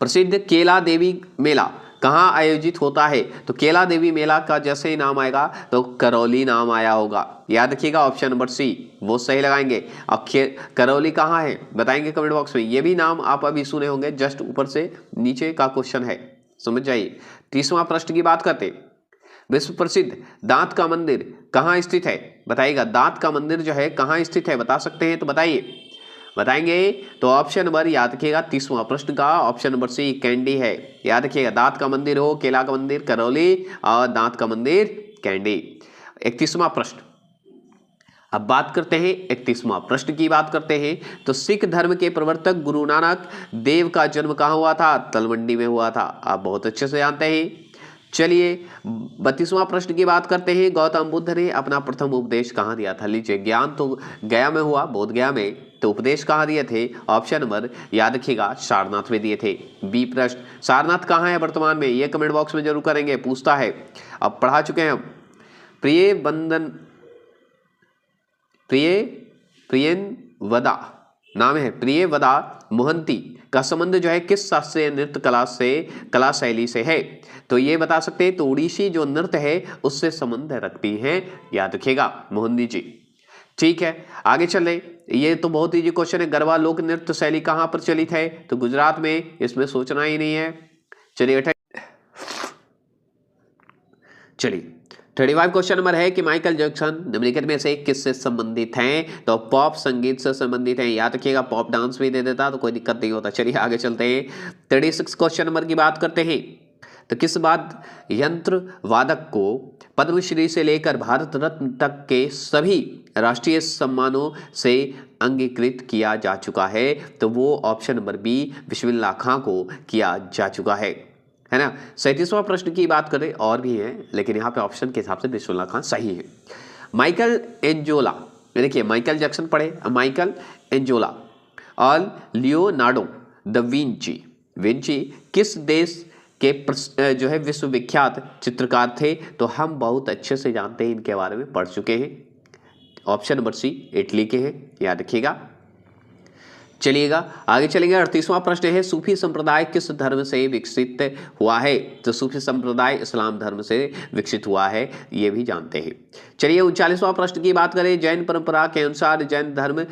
प्रसिद्ध केला देवी मेला कहाँ आयोजित होता है? तो केला देवी मेला का जैसे ही नाम आएगा तो करौली नाम आया होगा। याद रखिएगा ऑप्शन नंबर सी वो सही लगाएंगे। अब करौली कहाँ है बताएंगे कमेंट बॉक्स में। ये भी नाम आप अभी सुने होंगे, जस्ट ऊपर से नीचे का क्वेश्चन है, समझ जाइए। 30वां प्रश्न की बात करते, विश्व प्रसिद्ध दांत का मंदिर कहाँ स्थित है? बताइएगा दांत का मंदिर जो है कहाँ स्थित है, बता सकते हैं तो बताइए। बताएंगे तो ऑप्शन नंबर याद रखिएगा 30वां प्रश्न का ऑप्शन नंबर सी कैंडी है। याद रखिएगा दांत का मंदिर हो केला का मंदिर करौली और दांत का मंदिर कैंडी। 31वां प्रश्न, अब बात करते हैं 31वां प्रश्न की बात करते हैं। तो सिख धर्म के प्रवर्तक गुरु नानक देव का जन्म कहाँ हुआ था? तलवंडी में हुआ था। आप बहुत अच्छे से जानते हैं। चलिए 32वां प्रश्न की बात करते हैं। गौतम बुद्ध ने अपना प्रथम उपदेश कहाँ दिया था? लीजिए ज्ञान तो गया में हुआ, बोध गया में, तो उपदेश कहाँ दिए थे? ऑप्शन नंबर याद रखिएगा सारनाथ में दिए थे। बी प्रश्न, सारनाथ कहाँ है वर्तमान में? ये कमेंट बॉक्स में जरूर करेंगे, पूछता है। अब पढ़ा चुके हैं हम। प्रियवदा नाम है, प्रियवदा मोहंती का संबंध जो है किस शास्त्रीय नृत्य कला शैली से है? तो ये बता सकते हैं, तो उड़ीसी जो नृत्य है उससे संबंध रखती है, याद रखिएगा मोहंती जी। ठीक है आगे चले, ये तो बहुत इजी क्वेश्चन है। गरबा लोक नृत्य शैली कहाँ प्रचलित है? तो गुजरात में, इसमें सोचना ही नहीं है। चलिए 35 क्वेश्चन नंबर है कि माइकल जैक्सन निम्नलिखित में से किससे संबंधित हैं? तो पॉप संगीत से संबंधित हैं। याद रखिएगा पॉप डांस भी दे देता तो कोई दिक्कत नहीं होता। चलिए आगे चलते हैं। 36 क्वेश्चन नंबर की बात करते हैं। तो किस बात यंत्र वादक को पद्मश्री से लेकर भारत रत्न तक के सभी राष्ट्रीय सम्मानों से अंगीकृत किया जा चुका है? तो वो ऑप्शन नंबर बी बिस्मिल्लाह खां को किया जा चुका है ना। 37वां प्रश्न की बात करें, और भी है लेकिन यहाँ पे ऑप्शन के हिसाब से बिस्मिल्लाह खां सही है। माइकल एंजोला, देखिए माइकल जैक्सन पढ़े, माइकल एंजोला और लियोनार्डो द विंची किस देश के जो है विश्वविख्यात चित्रकार थे? तो हम बहुत अच्छे से जानते हैं, इनके बारे में पढ़ चुके हैं। ऑप्शन नंबर सी इटली के हैं, याद रखिएगा। चलिएगा आगे चलेंगे। 38वां प्रश्न है सूफी संप्रदाय किस धर्म से विकसित हुआ है? तो सूफी संप्रदाय इस्लाम धर्म से विकसित हुआ है, ये भी जानते हैं। चलिए 39वां प्रश्न की बात करें। जैन परंपरा के अनुसार जैन धर्म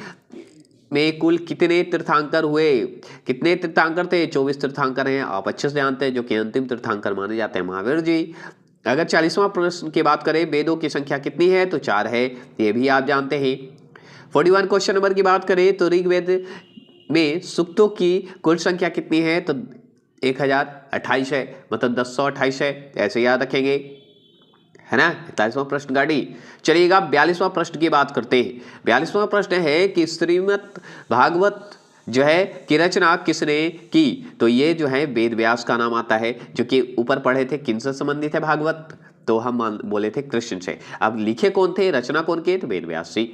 में कुल कितने तीर्थंकर हुए? कितने तीर्थंकर थे? 24 तीर्थंकर हैं, आप अच्छे से जानते हैं, जो कि अंतिम तीर्थंकर माने जाते हैं महावीर जी। अगर 40वां प्रश्न की बात करें, वेदों की संख्या कितनी है? तो 4 है, ये भी आप जानते हैं। 41 क्वेश्चन नंबर की बात करें तो ऋग्वेद में सूक्तों की कुल संख्या कितनी है? तो 1028 है, मतलब 1028 है, ऐसे याद रखेंगे, है ना। 41वां प्रश्न गाड़ी। चलिएगा 42वां प्रश्न की बात करते हैं। 42वां प्रश्न है कि श्रीमद् भागवत जो है की रचना किसने की? तो ये जो है वेद व्यास का नाम आता है, जो कि ऊपर पढ़े थे किनसे संबंधित है भागवत? तो हम बोले थे कृष्ण से। अब लिखे कौन थे, रचना कौन की? तो वेद व्यास जी।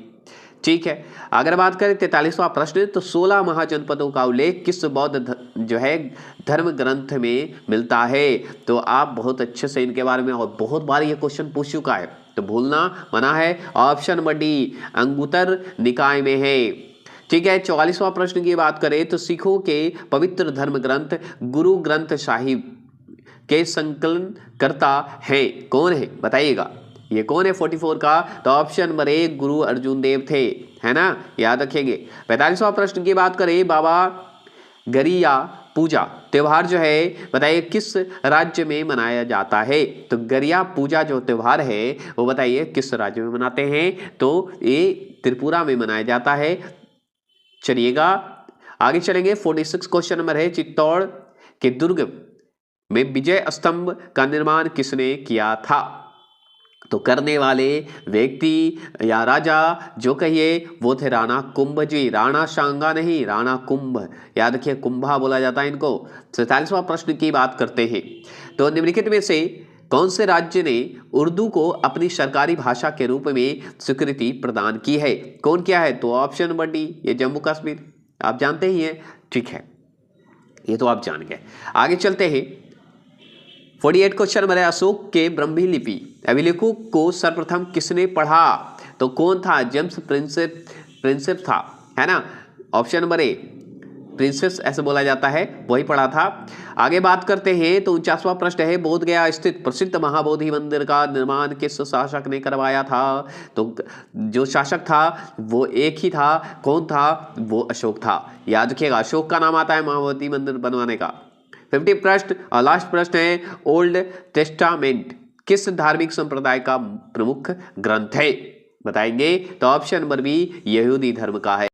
ठीक है अगर बात करें 43वां प्रश्न, तो 16 महाजनपदों का उल्लेख किस बौद्ध जो है धर्म ग्रंथ में मिलता है? तो आप बहुत अच्छे से इनके बारे में और बहुत बार ये क्वेश्चन पूछ चुका है, तो भूलना मना है। ऑप्शन नंबर डी अंगुतर निकाय में है। ठीक है 44वां प्रश्न की बात करें तो सिखों के पवित्र धर्म ग्रंथ गुरु ग्रंथ साहिब के संकलन करता है कौन है? बताइएगा ये कौन है 44 का? तो ऑप्शन नंबर ए गुरु अर्जुन देव थे, है ना, याद रखेंगे। 45वां प्रश्न की बात करें, बाबा गरिया पूजा त्योहार जो है बताइए किस राज्य में मनाया जाता है? तो गरिया पूजा जो त्योहार है वो बताइए किस राज्य में मनाते हैं? तो ये त्रिपुरा में मनाया जाता है। चलिएगा आगे चलेंगे। 46 क्वेश्चन नंबर है चित्तौड़ के दुर्ग में विजय स्तंभ का निर्माण किसने किया था? तो करने वाले व्यक्ति या राजा जो कहिए वो थे राणा कुंभ जी। राणा शांगा नहीं, राणा कुंभ, याद रखिए, कुंभा बोला जाता है इनको। 47वां प्रश्न की बात करते हैं। तो निम्नलिखित में से कौन से राज्य ने उर्दू को अपनी सरकारी भाषा के रूप में स्वीकृति प्रदान की है? कौन किया है? तो ऑप्शन नंबर डी ये जम्मू कश्मीर, आप जानते ही हैं। ठीक है ये तो आप जान गए। आगे चलते हैं। 48 क्वेश्चन नंबर है अशोक के ब्रह्मी लिपि अभिलेखों को सर्वप्रथम किसने पढ़ा? तो कौन था? जेम्स प्रिंसेप था, है ना। ऑप्शन नंबर ए प्रिंसेस ऐसे बोला जाता है, वही पढ़ा था। आगे बात करते हैं तो 49वां प्रश्न है, बोध गया स्थित प्रसिद्ध महाबोधि मंदिर का निर्माण किस शासक ने करवाया था? तो जो शासक था वो एक ही था, कौन था? वो अशोक था। याद रखिएगा, अशोक का नाम आता है महाबोधि मंदिर बनवाने का। 50 प्रश्न और लास्ट प्रश्न है, ओल्ड टेस्टामेंट किस धार्मिक संप्रदाय का प्रमुख ग्रंथ है? बताएंगे तो ऑप्शन नंबर बी यहूदी धर्म का है।